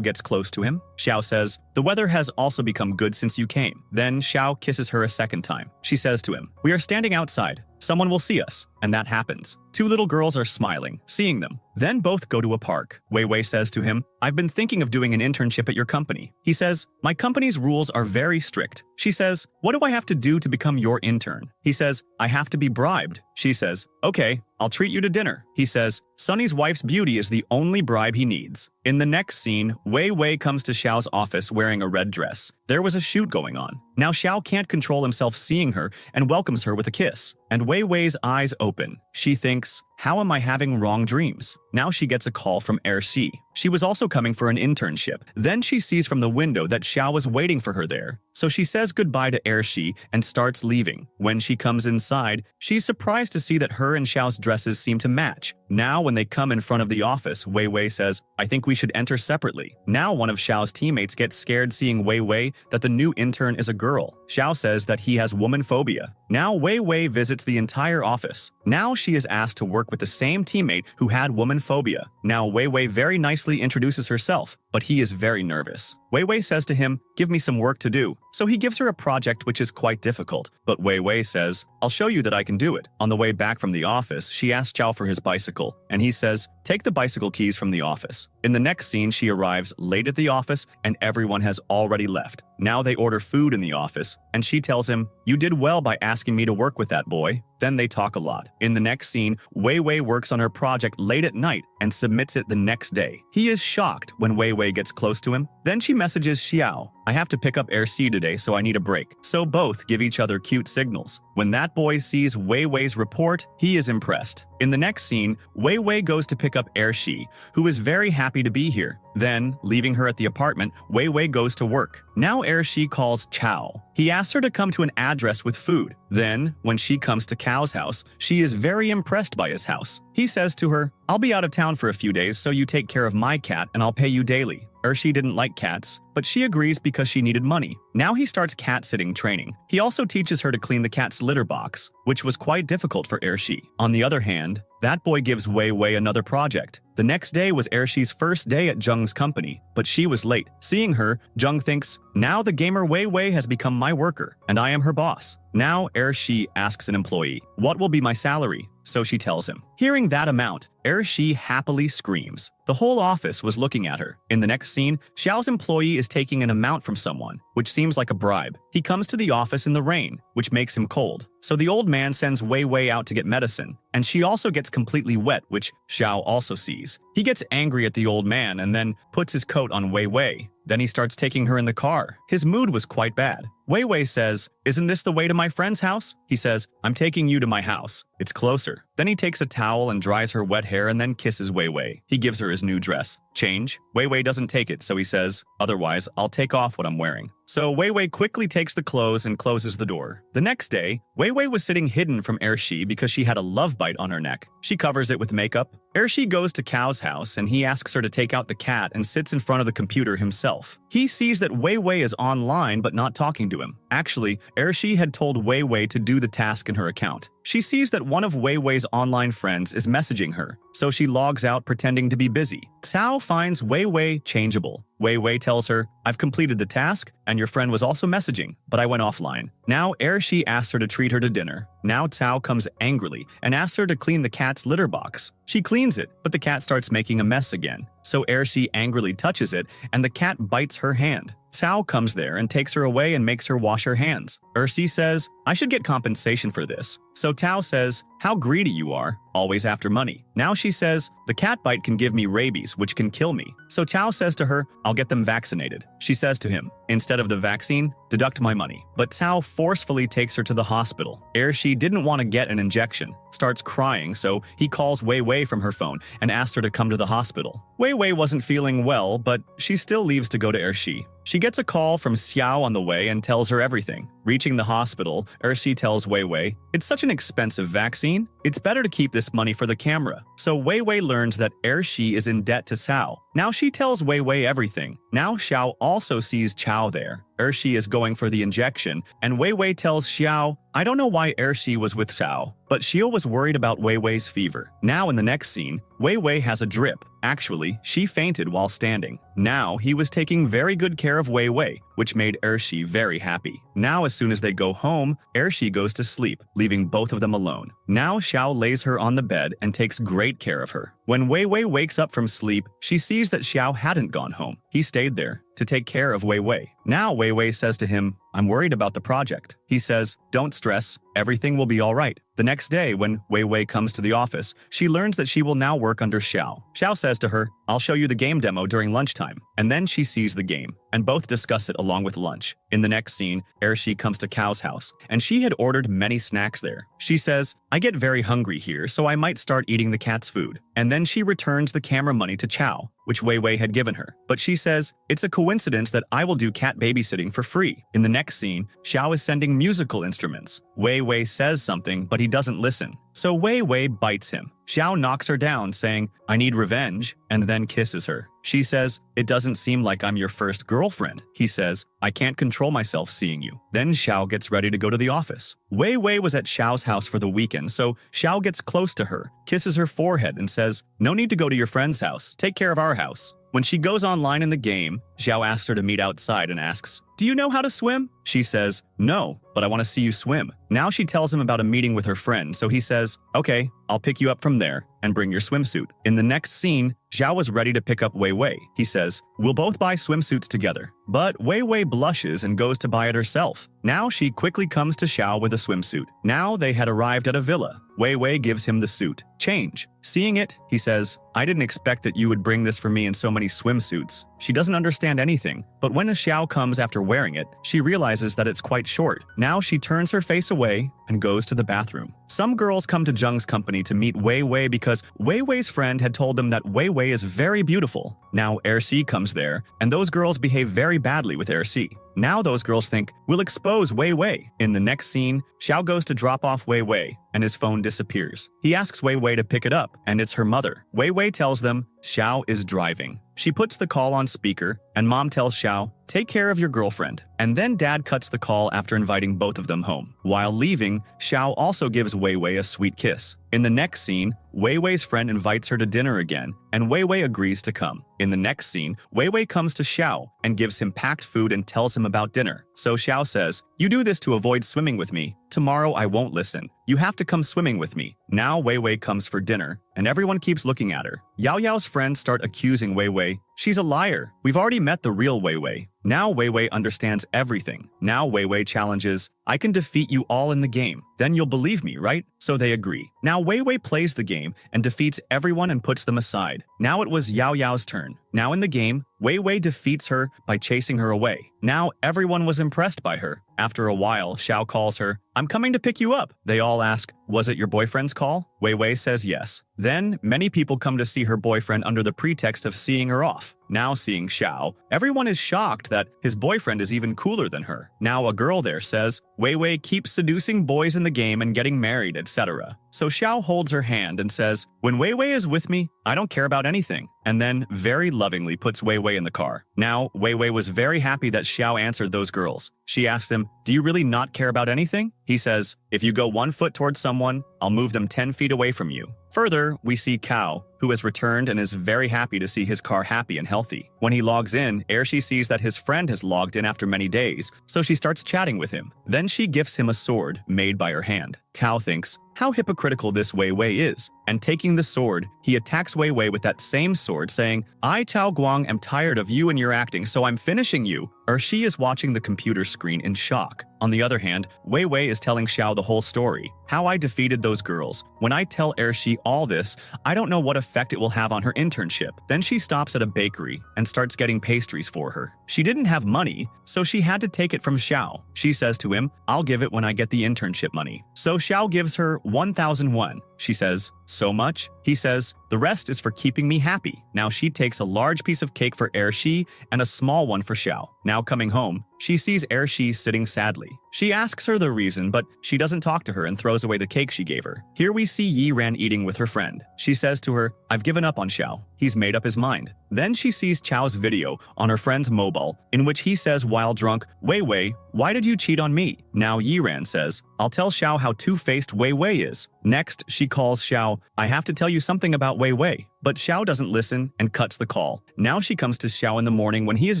gets close to him. Xiao says, "The weather has also become good since you came." Then Xiao kisses her a second time. She says to him, "We are standing outside. Someone will see us." And that happens. 2 little girls are smiling, seeing them. Then both go to a park. Wei Wei says to him, "I've been thinking of doing an internship at your company." He says, "My company's rules are very strict." She says, "What do I have to do to become your intern?" He says, "I have to be bribed." She says, "Okay, I'll treat you to dinner." He says, "Sonny's wife's beauty is the only bribe he needs." In the next scene, Wei Wei comes to Xiao's office wearing a red dress. There was a shoot going on. Now Xiao can't control himself seeing her and welcomes her with a kiss. And Wei Wei's eyes open. She thinks, "How am I having wrong dreams?" Now she gets a call from Shi. She was also coming for an internship. Then she sees from the window that Xiao was waiting for her there. So she says goodbye to Shi and starts leaving. When she comes inside, she's surprised to see that her and Xiao's dresses seem to match. Now when they come in front of the office, Wei Wei says, "I think we should enter separately." Now one of Xiao's teammates gets scared seeing Wei Wei that the new intern is a girl. Xiao says that he has woman phobia. Now Wei Wei visits the entire office. Now she is asked to work with the same teammate who had woman phobia. Now Wei Wei very nicely introduces herself, but he is very nervous. Wei Wei says to him, "Give me some work to do." So he gives her a project which is quite difficult, but Wei Wei says, "I'll show you that I can do it." On the way back from the office, she asks Xiao for his bicycle, and he says, "Take the bicycle keys from the office." In the next scene, she arrives late at the office and everyone has already left. Now they order food in the office, and she tells him, "You did well by asking me to work with that boy." Then they talk a lot. In the next scene, Wei Wei works on her project late at night and submits it the next day. He is shocked when Wei Wei gets close to him. Then she messages Xiao, "I have to pick up Shi today, so I need a break." So both give each other cute signals. When that boy sees Wei Wei's report, he is impressed. In the next scene, Wei Wei goes to pick up Shi, who is very happy to be here. Then, leaving her at the apartment, Wei Wei goes to work. Now Shi calls Chao. He asks her to come to an address with food. Then, when she comes to Cao's house, she is very impressed by his house. He says to her, "I'll be out of town for a few days, so you take care of my cat and I'll pay you daily." Shi didn't like cats, but she agrees because she needed money. Now he starts cat-sitting training. He also teaches her to clean the cat's litter box, which was quite difficult for Shi. On the other hand, that boy gives Wei Wei another project. The next day was Shi's first day at Jung's company, but she was late. Seeing her, Jung thinks, "Now the gamer Wei Wei has become my worker, and I am her boss." Now Shi asks an employee, "What will be my salary?" So she tells him. Hearing that amount, Shi happily screams. The whole office was looking at her. In the next scene, Xiao's employee is taking an amount from someone, which seems like a bribe. He comes to the office in the rain, which makes him cold. So the old man sends Wei Wei out to get medicine, and she also gets completely wet, which Xiao also sees. He gets angry at the old man and then puts his coat on Wei Wei. Then he starts taking her in the car. His mood was quite bad. Wei Wei says, "Isn't this the way to my friend's house?" He says, "I'm taking you to my house. It's closer." Then he takes a towel and dries her wet hair and then kisses Wei Wei. He gives her his new dress. Change. Wei Wei doesn't take it, so he says, "Otherwise, I'll take off what I'm wearing." So Wei Wei quickly takes the clothes and closes the door. The next day, Wei Wei was sitting hidden from Ershi because she had a love bite on her neck. She covers it with makeup. Ershi goes to Kao's house and he asks her to take out the cat and sits in front of the computer himself. He sees that Wei Wei is online but not talking to him. Actually, Ershi had told Wei Wei to do the task in her account. She sees that one of Wei Wei's online friends is messaging her, so she logs out pretending to be busy. Cao finds Wei Wei changeable. Wei Wei tells her, "I've completed the task, and your friend was also messaging, but I went offline." Now Ershi asks her to treat her to dinner. Now Cao comes angrily and asks her to clean the cat's litter box. She cleans it, but the cat starts making a mess again. So Ershi angrily touches it, and the cat bites her hand. Cao comes there and takes her away and makes her wash her hands. Ershi says, "I should get compensation for this." So Cao says, "How greedy you are, always after money." Now she says, "The cat bite can give me rabies, which can kill me." So Cao says to her, "I'll get them vaccinated." She says to him, "Instead of the vaccine, deduct my money." But Cao forcefully takes her to the hospital. Ershi didn't want to get an injection, starts crying, so he calls Wei Wei from her phone and asks her to come to the hospital. Wei Wei wasn't feeling well, but she still leaves to go to Ershi. She gets a call from Xiao on the way and tells her everything. Reaching the hospital, Ershi tells Wei Wei, "It's such an expensive vaccine. It's better to keep this money for the camera." So Wei Wei learns that Ershi is in debt to Xiao. Now she tells Wei Wei everything. Now Xiao also sees Chao there. Ershi is going for the injection, and Wei Wei tells Xiao, "I don't know why Ershi was with Xiao, but Xiao was worried about Wei Wei's fever." Now in the next scene, Wei Wei has a drip. Actually, she fainted while standing. Now he was taking very good care of Wei Wei, which made Ershi very happy. Now as soon as they go home, Ershi goes to sleep, leaving both of them alone. Now Xiao lays her on the bed and takes great care of her. When Wei Wei wakes up from sleep, she sees that Xiao hadn't gone home. He stayed there to take care of Wei Wei. Now Wei Wei says to him, "I'm worried about the project." He says, "Don't stress, everything will be all right." The next day, when Wei Wei comes to the office, she learns that she will now work under Xiao. Xiao says to her, "I'll show you the game demo during lunchtime." And then she sees the game, and both discuss it along with lunch. In the next scene, Ershi comes to Kao's house, and she had ordered many snacks there. She says, "I get very hungry here, so I might start eating the cat's food." And then she returns the camera money to Chao, which Wei Wei had given her. But she says, "It's a coincidence that I will do cat babysitting for free." In the next scene, Xiao is sending musical instruments. Wei Wei says something, but he doesn't listen. So Wei Wei bites him. Xiao knocks her down, saying, "I need revenge," and then kisses her. She says, "It doesn't seem like I'm your first girlfriend." He says, "I can't control myself seeing you." Then Xiao gets ready to go to the office. Wei Wei was at Xiao's house for the weekend, so Xiao gets close to her, kisses her forehead, and says, "No need to go to your friend's house. Take care of our house." When she goes online in the game, Xiao asks her to meet outside and asks, "Do you know how to swim?" She says, "No, but I want to see you swim." Now she tells him about a meeting with her friend, so he says, "Okay, I'll pick you up from there and bring your swimsuit." In the next scene, Xiao was ready to pick up Wei Wei. He says, "We'll both buy swimsuits together." But Wei Wei blushes and goes to buy it herself. Now she quickly comes to Xiao with a swimsuit. Now they had arrived at a villa. Wei Wei gives him the suit. Change. Seeing it, he says, "I didn't expect that you would bring this for me in so many swimsuits." She doesn't understand anything, but when Xiao comes after wearing it, she realizes that it's quite short. Now she turns her face away and goes to the bathroom. Some girls come to Jung's company to meet Wei Wei because Wei Wei's friend had told them that Wei Wei is very beautiful. Now Ersi comes there, and those girls behave very badly with Ersi. Now those girls think, "We'll expose Wei Wei." In the next scene, Xiao goes to drop off Wei Wei, and his phone disappears. He asks Wei Wei to pick it up, and it's her mother. Wei Wei tells them Xiao is driving. She puts the call on speaker, and mom tells Xiao, "Take care of your girlfriend." And then dad cuts the call after inviting both of them home. While leaving, Xiao also gives Wei Wei a sweet kiss. In the next scene, Wei Wei's friend invites her to dinner again, and Wei Wei agrees to come. In the next scene, Wei Wei comes to Xiao and gives him packed food and tells him about dinner. So Xiao says, "You do this to avoid swimming with me. Tomorrow I won't listen. You have to come swimming with me." Now Wei Wei comes for dinner, and everyone keeps looking at her. Yao Yao's friends start accusing Wei Wei. "She's a liar. We've already met the real Wei Wei." Now Wei Wei understands everything. Now Wei Wei challenges, "I can defeat you all in the game. Then you'll believe me, right?" so they agree. Now Wei Wei plays the game and defeats everyone and puts them aside. Now it was Yao Yao's turn. Now in the game, Wei Wei defeats her by chasing her away. Now everyone was impressed by her. After a while, Xiao calls her, "I'm coming to pick you up." They all ask, "Was it your boyfriend's call?" Wei Wei says yes. Then many people come to see her boyfriend under the pretext of seeing her off. Now seeing Xiao, everyone is shocked that his boyfriend is even cooler than her. Now a girl there says, Wei Wei keeps seducing boys in the game and getting married, etc. So Xiao holds her hand and says, "When Wei Wei is with me, I don't care about anything," and then very lovingly puts Wei Wei in the car. Now, Wei Wei was very happy that Xiao answered those girls. She asks him, "Do you really not care about anything?" He says, "If you go 1 foot towards someone, I'll move them 10 feet away from you." Further, we see Kao, who has returned and is very happy to see his car happy and healthy. When he logs in, Ershi sees that his friend has logged in after many days, so she starts chatting with him. Then she gifts him a sword made by her hand. Kao thinks, how hypocritical this Wei Wei is, and taking the sword, he attacks Wei Wei with that same sword, saying, "I, Chao Guang, am tired of you and your acting, so I'm finishing you." Ershi is watching the computer screen in shock. On the other hand, Wei Wei is telling Xiao the whole story, how I defeated those girls. When I tell Ershi all this, I don't know what effect it will have on her internship. Then she stops at a bakery and starts getting pastries for her. She didn't have money, so she had to take it from Xiao. She says to him, "I'll give it when I get the internship money." So Xiao gives her 1,000 won. She says, "So much?" He says, "The rest is for keeping me happy." Now she takes a large piece of cake for Ershi and a small one for Xiao. Now coming home, she sees Ershi sitting sadly. She asks her the reason, but she doesn't talk to her and throws away the cake she gave her. Here we see Yi Ran eating with her friend. She says to her, "I've given up on Xiao. He's made up his mind." Then she sees Chao's video on her friend's mobile, in which he says while drunk, "Wei Wei, why did you cheat on me?" Now Yi Ran says, "I'll tell Xiao how two-faced Wei Wei is." Next, she calls Xiao, "I have to tell you something about Wei Wei." But Xiao doesn't listen and cuts the call. Now she comes to Xiao in the morning when he is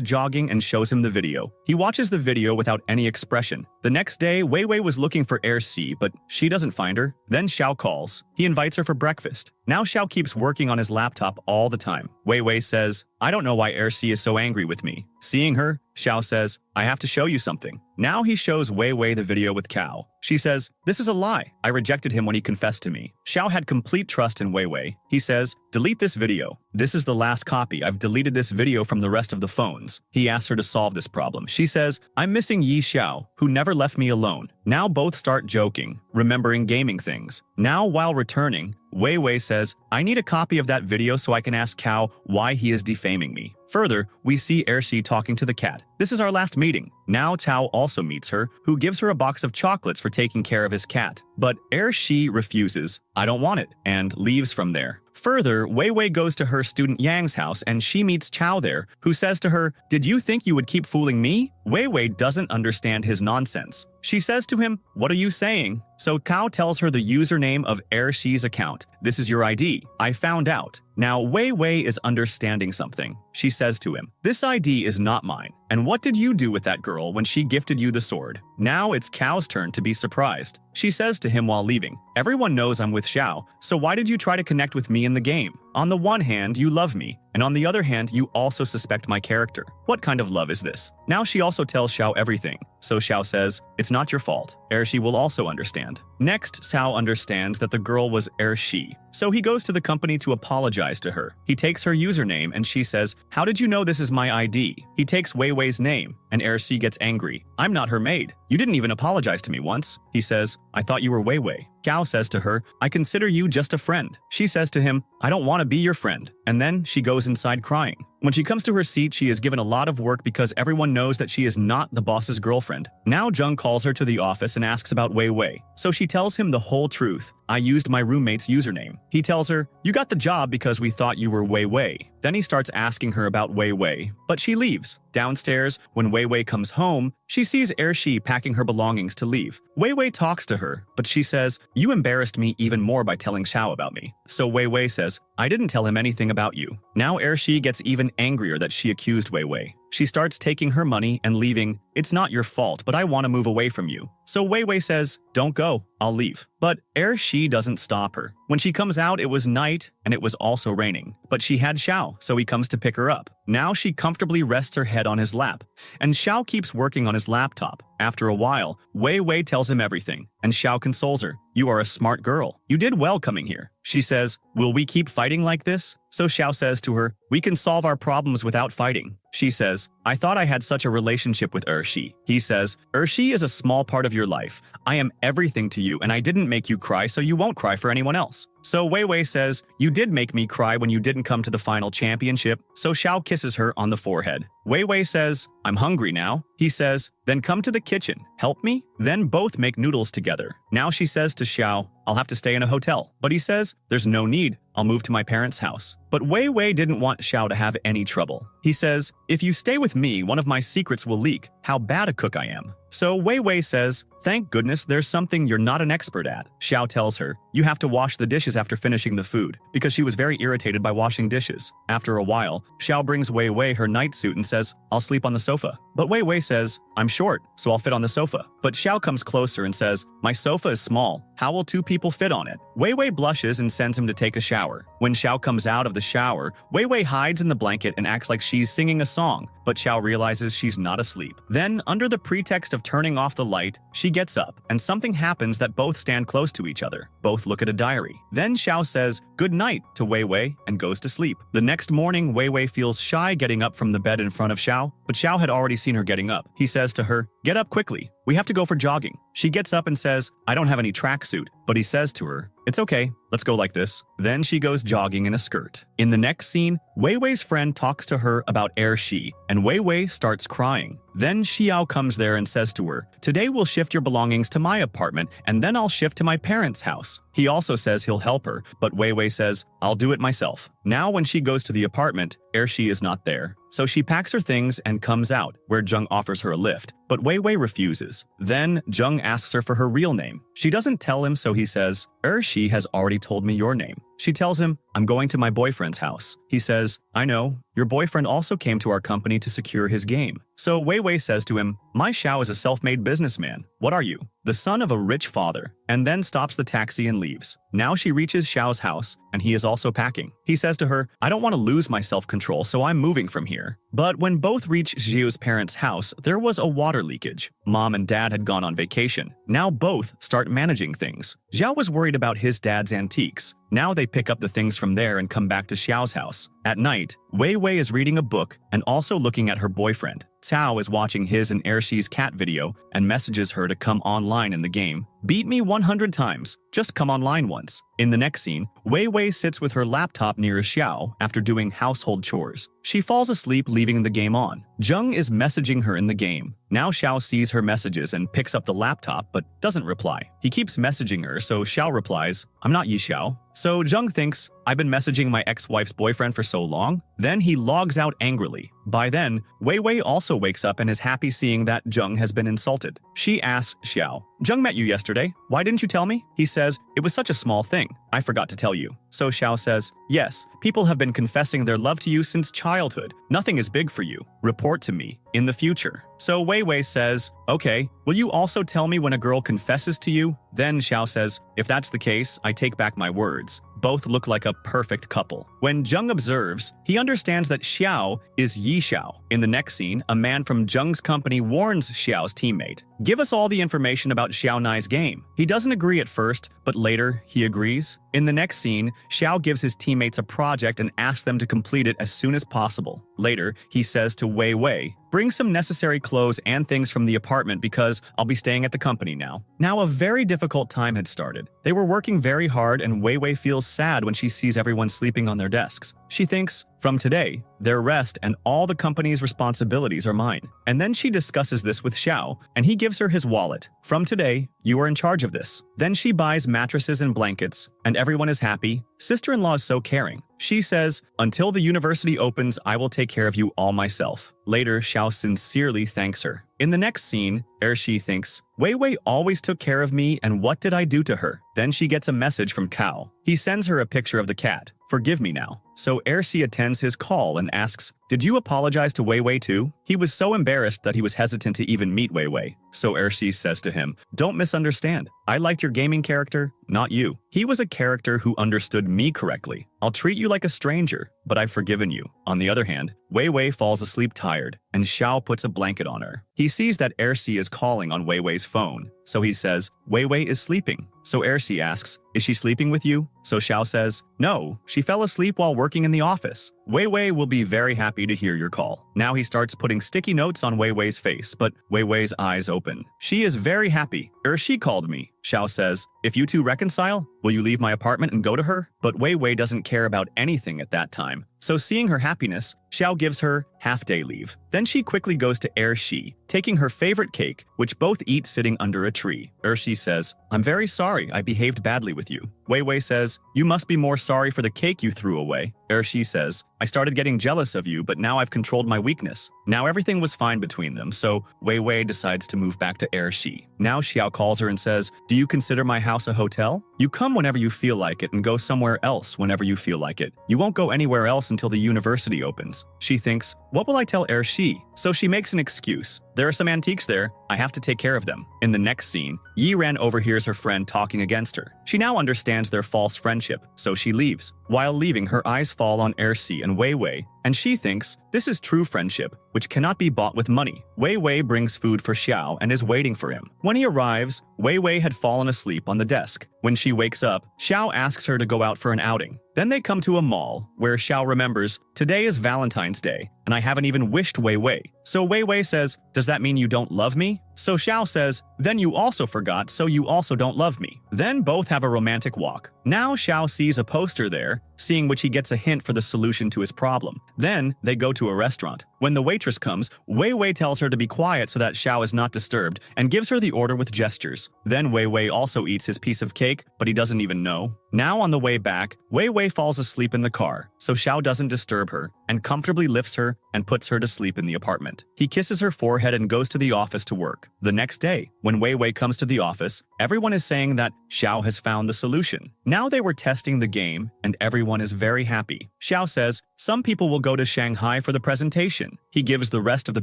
jogging and shows him the video. He watches the video without any expression. The next day, Wei Wei was looking for Ershi, but she doesn't find her. Then Xiao calls. He invites her for breakfast. Now Xiao keeps working on his laptop all the time. Wei Wei says, "I don't know why Ershi is so angry with me." Seeing her, Xiao says, "I have to show you something." Now he shows Wei Wei the video with Kao. She says, "This is a lie. I rejected him when he confessed to me." Xiao had complete trust in Wei Wei. He says, "Delete this video. This is the last copy. I've deleted this video from the rest of the phones." He asks her to solve this problem. She says, "I'm missing Yi Xiao, who never left me alone." Now both start joking, remembering gaming things. Now while returning, Wei Wei says, "I need a copy of that video so I can ask Kao why he is defaming me." Further, we see Ershi talking to the cat. This is our last meeting. Now Tao also meets her, who gives her a box of chocolates for taking care of his cat. But Ershi refuses, "I don't want it," and leaves from there. Further, Wei Wei goes to her student Yang's house and she meets Chao there, who says to her, "Did you think you would keep fooling me?" Wei Wei doesn't understand his nonsense. She says to him, "What are you saying?" So Kao tells her the username of Ershi's account. "This is your ID. I found out." Now Wei Wei is understanding something. She says to him, "This ID is not mine. And what did you do with that girl when she gifted you the sword?" Now it's Kao's turn to be surprised. She says to him while leaving, "Everyone knows I'm with Xiao, so why did you try to connect with me in the game? On the one hand, you love me, and on the other hand, you also suspect my character. What kind of love is this?" Now she also tells Xiao everything. So Xiao says, "It's not your fault." Ershi will also understand. Next, Xiao understands that the girl was Ershi, so he goes to the company to apologize to her. He takes her username and she says, "How did you know this is my ID?" He takes Wei Wei's name, and Ershi gets angry. "I'm not her maid. You didn't even apologize to me once." He says, "I thought you were Wei Wei." Kao says to her, "I consider you just a friend." She says to him, "I don't want to be your friend." And then she goes inside crying. When she comes to her seat, she is given a lot of work because everyone knows that she is not the boss's girlfriend. Now Jung calls her to the office and asks about Wei Wei. So she tells him the whole truth. "I used my roommate's username." He tells her, "You got the job because we thought you were Wei Wei." Then he starts asking her about Wei Wei, but she leaves. Downstairs, when Wei Wei comes home, she sees Ershi packing her belongings to leave. Wei Wei talks to her, but she says, "You embarrassed me even more by telling Xiao about me." So Wei Wei says, "I didn't tell him anything about you." Now Ershi gets even angrier that she accused Wei Wei. She starts taking her money and leaving. It's not your fault, but I want to move away from you. So Wei Wei says, don't go, I'll leave. But She doesn't stop her. When she comes out, it was night and it was also raining. But she had Xiao, so he comes to pick her up. Now she comfortably rests her head on his lap, and Xiao keeps working on his laptop. After a while, Wei Wei tells him everything, and Xiao consoles her. You are a smart girl. You did well coming here. She says, will we keep fighting like this? So Xiao says to her, we can solve our problems without fighting. She says, I thought I had such a relationship with Shi. He says, Shi is a small part of your life. I am everything to you, and I didn't make you cry, so you won't cry for anyone else. So Wei Wei says, you did make me cry when you didn't come to the final championship. So Xiao kisses her on the forehead. Wei Wei says, I'm hungry now. He says, then come to the kitchen. Help me? Then both make noodles together. Now she says to Xiao, I'll have to stay in a hotel. But he says, there's no need. I'll move to my parents' house. But Wei Wei didn't want Xiao to have any trouble. He says, if you stay with me, one of my secrets will leak, how bad a cook I am. So Wei Wei says, thank goodness there's something you're not an expert at. Xiao tells her, you have to wash the dishes after finishing the food, because she was very irritated by washing dishes. After a while, Xiao brings Wei Wei her night suit and says, I'll sleep on the sofa. But Wei Wei says, I'm short, so I'll fit on the sofa. But Xiao comes closer and says, my sofa is small. How will two people fit on it? Wei Wei blushes and sends him to take a shower. When Xiao comes out of the shower, Wei Wei hides in the blanket and acts like she's singing a song, but Xiao realizes she's not asleep. Then, under the pretext of turning off the light, she gets up, and something happens that both stand close to each other. Both look at a diary. Then Xiao says, good night to Wei Wei and goes to sleep. The next morning, Wei Wei feels shy getting up from the bed in front of Xiao, but Xiao had already seen her getting up. He says to her, get up quickly. We have to go for jogging. She gets up and says, I don't have any tracksuit. But he says to her, it's okay, let's go like this. Then she goes jogging in a skirt. In the next scene, Wei Wei's friend talks to her about Shi, and Wei Wei starts crying. Then Xiao comes there and says to her, today we'll shift your belongings to my apartment, and then I'll shift to my parents' house. He also says he'll help her, but Wei Wei says, I'll do it myself. Now when she goes to the apartment, Shi is not there. So she packs her things and comes out, where Jung offers her a lift, but Wei Wei refuses. Then Jung asks her for her real name. She doesn't tell him, so he says, Shi has already told me your name. She tells him, I'm going to my boyfriend's house. He says, I know, your boyfriend also came to our company to secure his game. So Wei Wei says to him, my Xiao is a self-made businessman. What are you? The son of a rich father, and then stops the taxi and leaves. Now she reaches Xiao's house, and he is also packing. He says to her, I don't want to lose my self-control, so I'm moving from here. But when both reach Xiu's parents' house, there was a water leakage. Mom and dad had gone on vacation. Now both start managing things. Xiao was worried about his dad's antiques. Now they pick up the things from there and come back to Xiao's house. At night, Wei Wei is reading a book and also looking at her boyfriend. Cao is watching his and Shi's cat video and messages her to come online in the game. Beat me 100 times. Just come online once. In the next scene, Wei Wei sits with her laptop near Xiao after doing household chores. She falls asleep, leaving the game on. Jung is messaging her in the game. Now Xiao sees her messages and picks up the laptop but doesn't reply. He keeps messaging her, so Xiao replies, I'm not Yi Xiao. So Jung thinks, I've been messaging my ex-wife's boyfriend for so long. Then he logs out angrily. By then, Wei Wei also wakes up and is happy seeing that Jung has been insulted. She asks Xiao, Jung met you yesterday. Why didn't you tell me? He says, it was such a small thing. I forgot to tell you. So Xiao says, yes, people have been confessing their love to you since childhood. Nothing is big for you. Report to me in the future. So Wei Wei says, okay, will you also tell me when a girl confesses to you? Then Xiao says, if that's the case, I take back my words. Both look like a perfect couple. When Jung observes, he understands that Xiao is Yi Xiao. In the next scene, a man from Jung's company warns Xiao's teammate, give us all the information about Xiao Nai's game. He doesn't agree at first, but later he agrees. In the next scene, Xiao gives his teammates a project and asks them to complete it as soon as possible. Later, he says to Wei Wei, bring some necessary clothes and things from the apartment because I'll be staying at the company now. Now a very difficult time had started. They were working very hard and Wei Wei feels sad when she sees everyone sleeping on their desks. She thinks, from today, their rest and all the company's responsibilities are mine. And then she discusses this with Xiao, and he gives her his wallet. From today, you are in charge of this. Then she buys mattresses and blankets, and everyone is happy. Sister-in-law is so caring. She says, until the university opens, I will take care of you all myself. Later, Xiao sincerely thanks her. In the next scene, Shi thinks, Wei Wei always took care of me, and what did I do to her? Then she gets a message from Cao. He sends her a picture of the cat. Forgive me now. so Ersi attends his call and asks, "Did you apologize to Wei Wei too?" He was so embarrassed that he was hesitant to even meet Wei Wei. So Ersi says to him, "Don't misunderstand. I liked your gaming character, not you. He was a character who understood me correctly. I'll treat you like a stranger, but I've forgiven you." On the other hand, Wei Wei falls asleep tired, and Xiao puts a blanket on her. He sees that Ersi is calling on Wei Wei's phone, so he says, "Wei Wei is sleeping." So Ersi asks, "Is she sleeping with you?" So Xiao says, "No, she fell asleep while working in the office." Wei Wei will be very happy to hear your call. Now he starts putting sticky notes on Wei Wei's face, but Wei Wei's eyes open. She is very happy. She called me. Xiao says, "If you two reconcile, will you leave my apartment and go to her?" But Wei Wei doesn't care about anything at that time. So seeing her happiness, Xiao gives her half-day leave. Then she quickly goes to Ershi, taking her favorite cake, which both eat sitting under a tree. Ershi says, "I'm very sorry I behaved badly with you." Wei Wei says, "You must be more sorry for the cake you threw away." Ershi says, "I started getting jealous of you, but now I've controlled my weakness." Now everything was fine between them, so Wei Wei decides to move back to Ershi. Now Xiao calls her and says, "Do you consider my house a hotel? You come whenever you feel like it and go somewhere else whenever you feel like it. You won't go anywhere else until the university opens." She thinks, "What will I tell Ershi?" So she makes an excuse. "There are some antiques there. I have to take care of them." In the next scene, Yi Ren overhears her friend talking against her. She now understands their false friendship, so she leaves. While leaving, her eyes fall on Ersi and Wei Wei, and she thinks this is true friendship, which cannot be bought with money. Wei Wei brings food for Xiao and is waiting for him. When he arrives, Wei Wei had fallen asleep on the desk. When she wakes up, Xiao asks her to go out for an outing. Then they come to a mall, where Xiao remembers, "Today is Valentine's Day, and I haven't even wished Wei Wei." So Wei Wei says, "Does that mean you don't love me?" So Xiao says, "Then you also forgot, so you also don't love me." Then both have a romantic walk. Now Xiao sees a poster there, seeing which he gets a hint for the solution to his problem. Then they go to a restaurant. When the waitress comes, Wei Wei tells her to be quiet so that Xiao is not disturbed and gives her the order with gestures. Then Wei Wei also eats his piece of cake, but he doesn't even know. Now on the way back, Wei Wei falls asleep in the car, so Xiao doesn't disturb her and comfortably lifts her and puts her to sleep in the apartment. He kisses her forehead and goes to the office to work. The next day, when Wei Wei comes to the office, everyone is saying that Xiao has found the solution. Now they were testing the game, and everyone is very happy. Xiao says, "Some people will go to Shanghai for the presentation." He gives the rest of the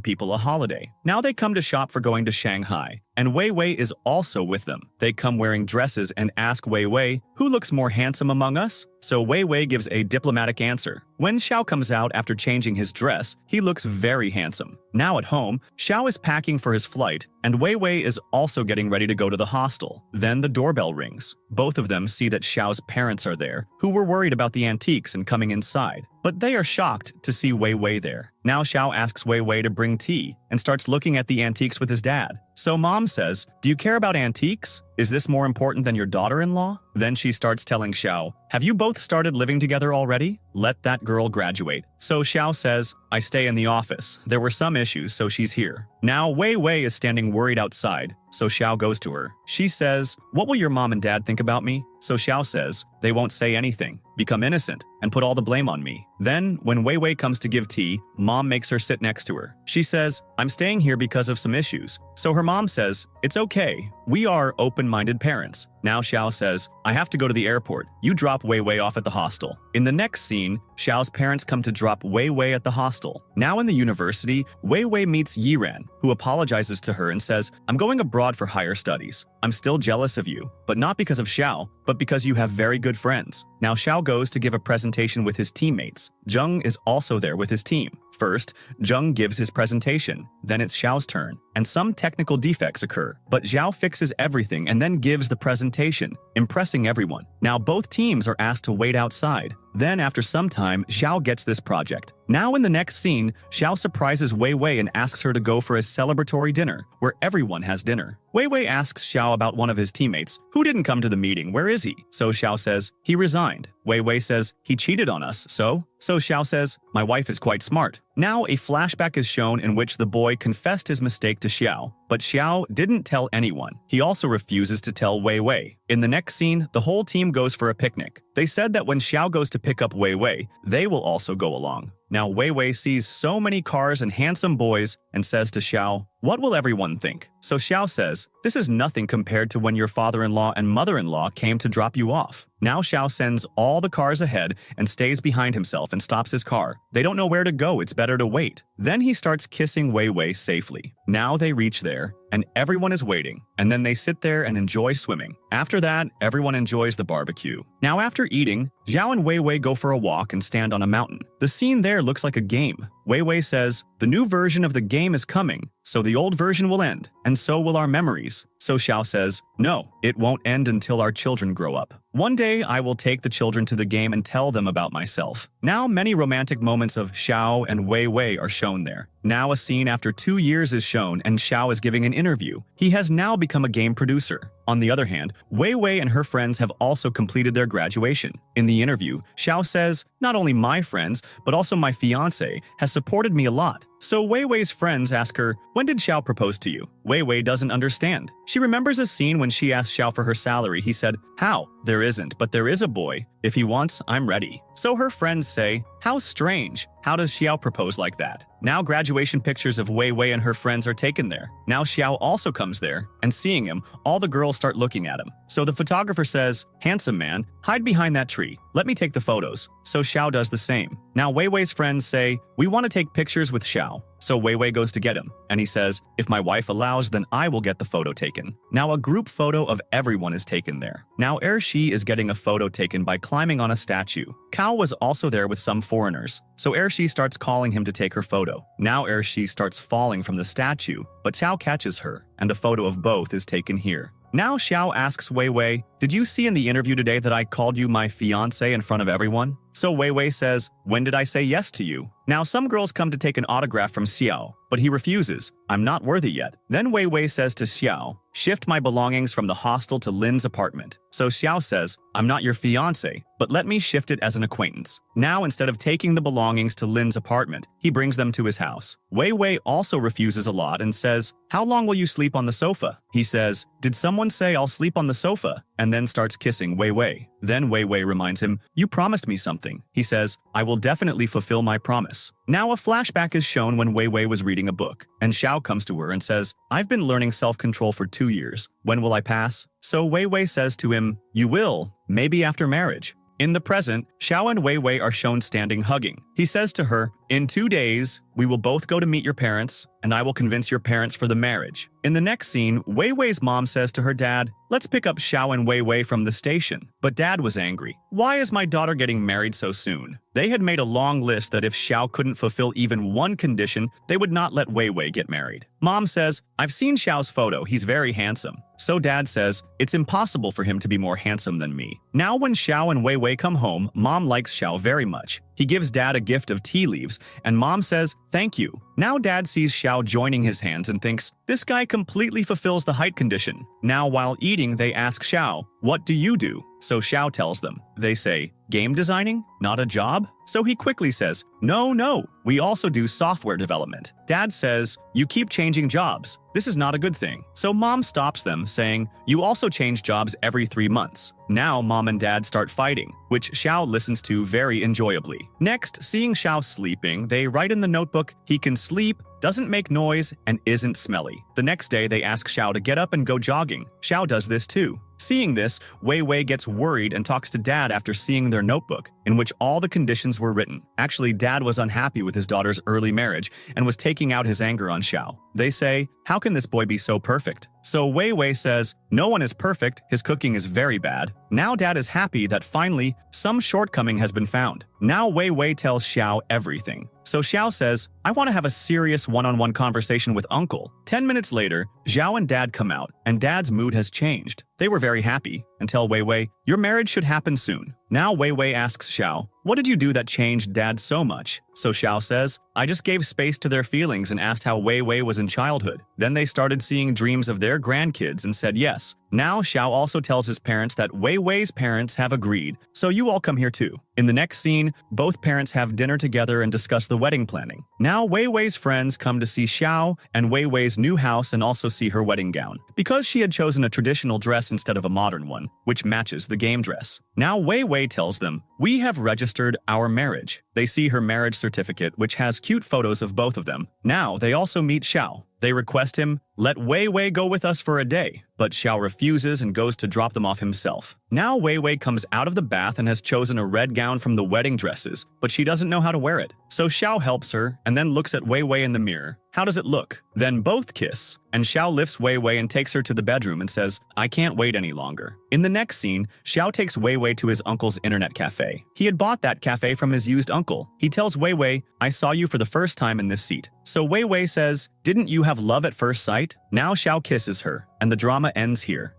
people a holiday. Now they come to shop for going to Shanghai, and Wei Wei is also with them. They come wearing dresses and ask Wei Wei, "Who looks more handsome among us?" So Wei Wei gives a diplomatic answer. When Xiao comes out after changing his dress, he looks very handsome. Now at home, Xiao is packing for his flight, and Wei Wei is also getting ready to go to the hostel. Then the doorbell rings. Both of them see that Xiao's parents are there, who were worried about the antiques and coming inside. But they are shocked to see Wei Wei there. Now Xiao asks Wei Wei to bring tea and starts looking at the antiques with his dad. So Mom says, "Do you care about antiques? Is this more important than your daughter-in-law?" Then she starts telling Xiao, "Have you both started living together already? Let that girl graduate." So Xiao says, "I stay in the office. There were some issues, so she's here." Now Wei Wei is standing worried outside, so Xiao goes to her. She says, "What will your mom and dad think about me?" So Xiao says, "They won't say anything, become innocent, and put all the blame on me." Then, when Wei Wei comes to give tea, Mom makes her sit next to her. She says, "I'm staying here because of some issues." So her mom says, "It's okay. We are open-minded parents." Now Xiao says, "I have to go to the airport. You drop Wei Wei off at the hostel." In the next scene, Xiao's parents come to drop Wei Wei at the hostel. Now in the university, Wei Wei meets Yi Ren, who apologizes to her and says, "I'm going abroad for higher studies. I'm still jealous of you, but not because of Xiao, but because you have very good friends." Now Xiao goes to give a presentation with his teammates. Zheng is also there with his team. First, Zheng gives his presentation, then it's Xiao's turn, and some technical defects occur. But Xiao fixes everything and then gives the presentation, impressing everyone. Now both teams are asked to wait outside. Then after some time, Xiao gets this project. Now in the next scene, Xiao surprises Wei Wei and asks her to go for a celebratory dinner, where everyone has dinner. Wei Wei asks Xiao about one of his teammates, who didn't come to the meeting, where is he? So Xiao says, he resigned. Wei Wei says, he cheated on us, so? So Xiao says, my wife is quite smart. Now a flashback is shown in which the boy confessed his mistake to Xiao, but Xiao didn't tell anyone. He also refuses to tell Wei Wei. In the next scene, the whole team goes for a picnic. They said that when Xiao goes to pick up Wei Wei, they will also go along. Now Wei Wei sees so many cars and handsome boys and says to Xiao, "What will everyone think?" So Xiao says, "This is nothing compared to when your father-in-law and mother-in-law came to drop you off." Now Xiao sends all the cars ahead and stays behind himself and stops his car. They don't know where to go, it's better to wait. Then he starts kissing Wei Wei safely. Now they reach there, and everyone is waiting, and then they sit there and enjoy swimming. After that, everyone enjoys the barbecue. Now after eating, Xiao and Wei Wei go for a walk and stand on a mountain. The scene there looks like a game. Wei Wei says, "The new version of the game is coming, so the old version will end, and so will our memories." So Xiao says, "No, it won't end until our children grow up. One day I will take the children to the game and tell them about myself." Now many romantic moments of Xiao and Wei Wei are shown there. Now a scene after 2 years is shown and Xiao is giving an interview. He has now become a game producer. On the other hand, Wei Wei and her friends have also completed their graduation. In the interview, Xiao says, "Not only my friends, but also my fiancé has supported me a lot." So Wei Wei's friends ask her, "When did Xiao propose to you?" Wei Wei doesn't understand. She remembers a scene when she asked Xiao for her salary. He said, "How? There isn't, but there is a boy. If he wants, I'm ready." So her friends say, "How strange. How does Xiao propose like that?" Now graduation pictures of Wei Wei and her friends are taken there. Now Xiao also comes there, and seeing him, all the girls start looking at him. So the photographer says, "Handsome man, hide behind that tree. Let me take the photos." So Xiao does the same. Now Wei Wei's friends say, "We want to take pictures with Xiao." So Wei Wei goes to get him, and he says, "If my wife allows, then I will get the photo taken." Now a group photo of everyone is taken there. Now Shi is getting a photo taken by climbing on a statue. Kao was also there with some foreigners. So Shi starts calling him to take her photo. Now Shi starts falling from the statue, but Xiao catches her, and a photo of both is taken here. Now Xiao asks Wei Wei, "Did you see in the interview today that I called you my fiancé in front of everyone?" So Wei Wei says, "When did I say yes to you?" Now some girls come to take an autograph from Xiao, but he refuses. "I'm not worthy yet." Then Wei Wei says to Xiao, "Shift my belongings from the hostel to Lin's apartment." So Xiao says, "I'm not your fiancé, but let me shift it as an acquaintance." Now instead of taking the belongings to Lin's apartment, he brings them to his house. Wei Wei also refuses a lot and says, "How long will you sleep on the sofa?" He says, "Did someone say I'll sleep on the sofa?" And then starts kissing Wei Wei. Then Wei Wei reminds him, "You promised me something." He says, "I will definitely fulfill my promise." Now a flashback is shown when Wei Wei was reading a book, and Xiao comes to her and says, "I've been learning self-control for 2 years. When will I pass?" So Wei Wei says to him, "You will, maybe after marriage." In the present, Xiao and Wei Wei are shown standing hugging. He says to her, "In 2 days, we will both go to meet your parents, and I will convince your parents for the marriage." In the next scene, Wei Wei's mom says to her dad, "Let's pick up Xiao and Wei Wei from the station." But dad was angry. "Why is my daughter getting married so soon?" They had made a long list that if Xiao couldn't fulfill even one condition, they would not let Wei Wei get married. Mom says, "I've seen Xiao's photo, he's very handsome." So dad says, "It's impossible for him to be more handsome than me." Now when Xiao and Wei Wei come home, mom likes Xiao very much. He gives dad a gift of tea leaves, and mom says, "Thank you." Now dad sees Xiao joining his hands and thinks, "This guy completely fulfills the height condition." Now while eating, they ask Xiao, "What do you do?" So Xiao tells them. They say, "Game designing? Not a job?" So he quickly says, No, we also do software development." Dad says, "You keep changing jobs. This is not a good thing." So mom stops them, saying, "You also change jobs every 3 months." Now mom and dad start fighting, which Xiao listens to very enjoyably. Next, seeing Xiao sleeping, they write in the notebook, "He can sleep, doesn't make noise, and isn't smelly." The next day, they ask Xiao to get up and go jogging. Xiao does this too. Seeing this, Wei Wei gets worried and talks to dad after seeing their notebook, in which all the conditions were written. Actually, dad was unhappy with his daughter's early marriage and was taking out his anger on Xiao. They say, "How can this boy be so perfect?" So Wei Wei says, "No one is perfect, his cooking is very bad." Now dad is happy that finally, some shortcoming has been found. Now Wei Wei tells Xiao everything. So Xiao says, "I want to have a serious one-on-one conversation with uncle." 10 minutes later, Xiao and dad come out, and dad's mood has changed. They were very happy, and tell Wei Wei, "Your marriage should happen soon." Now Wei Wei asks Xiao, "What did you do that changed dad so much?" So Xiao says, "I just gave space to their feelings and asked how Wei Wei was in childhood." Then they started seeing dreams of their grandkids and said, "Yes, Now Xiao also tells his parents that Wei Wei's parents have agreed, so you all come here too. In the next scene, both parents have dinner together and discuss the wedding planning. Now Wei Wei's friends come to see Xiao and Wei Wei's new house and also see her wedding gown, because she had chosen a traditional dress instead of a modern one, which matches the game dress. Now Wei Wei tells them, "We have registered our marriage." They see her marriage certificate, which has cute photos of both of them. Now they also meet Xiao. They request him, "Let Wei Wei go with us for a day," but Xiao refuses and goes to drop them off himself. Now Wei Wei comes out of the bath and has chosen a red gown from the wedding dresses, but she doesn't know how to wear it. So Xiao helps her and then looks at Wei Wei in the mirror. How does it look? Then both kiss, and Xiao lifts Wei Wei and takes her to the bedroom and says, "I can't wait any longer." In the next scene, Xiao takes Wei Wei to his uncle's internet cafe. He had bought that cafe from his used uncle. He tells Wei Wei, "I saw you for the first time in this seat." So Wei Wei says, "Didn't you have love at first sight?" Now Xiao kisses her, and the drama ends here.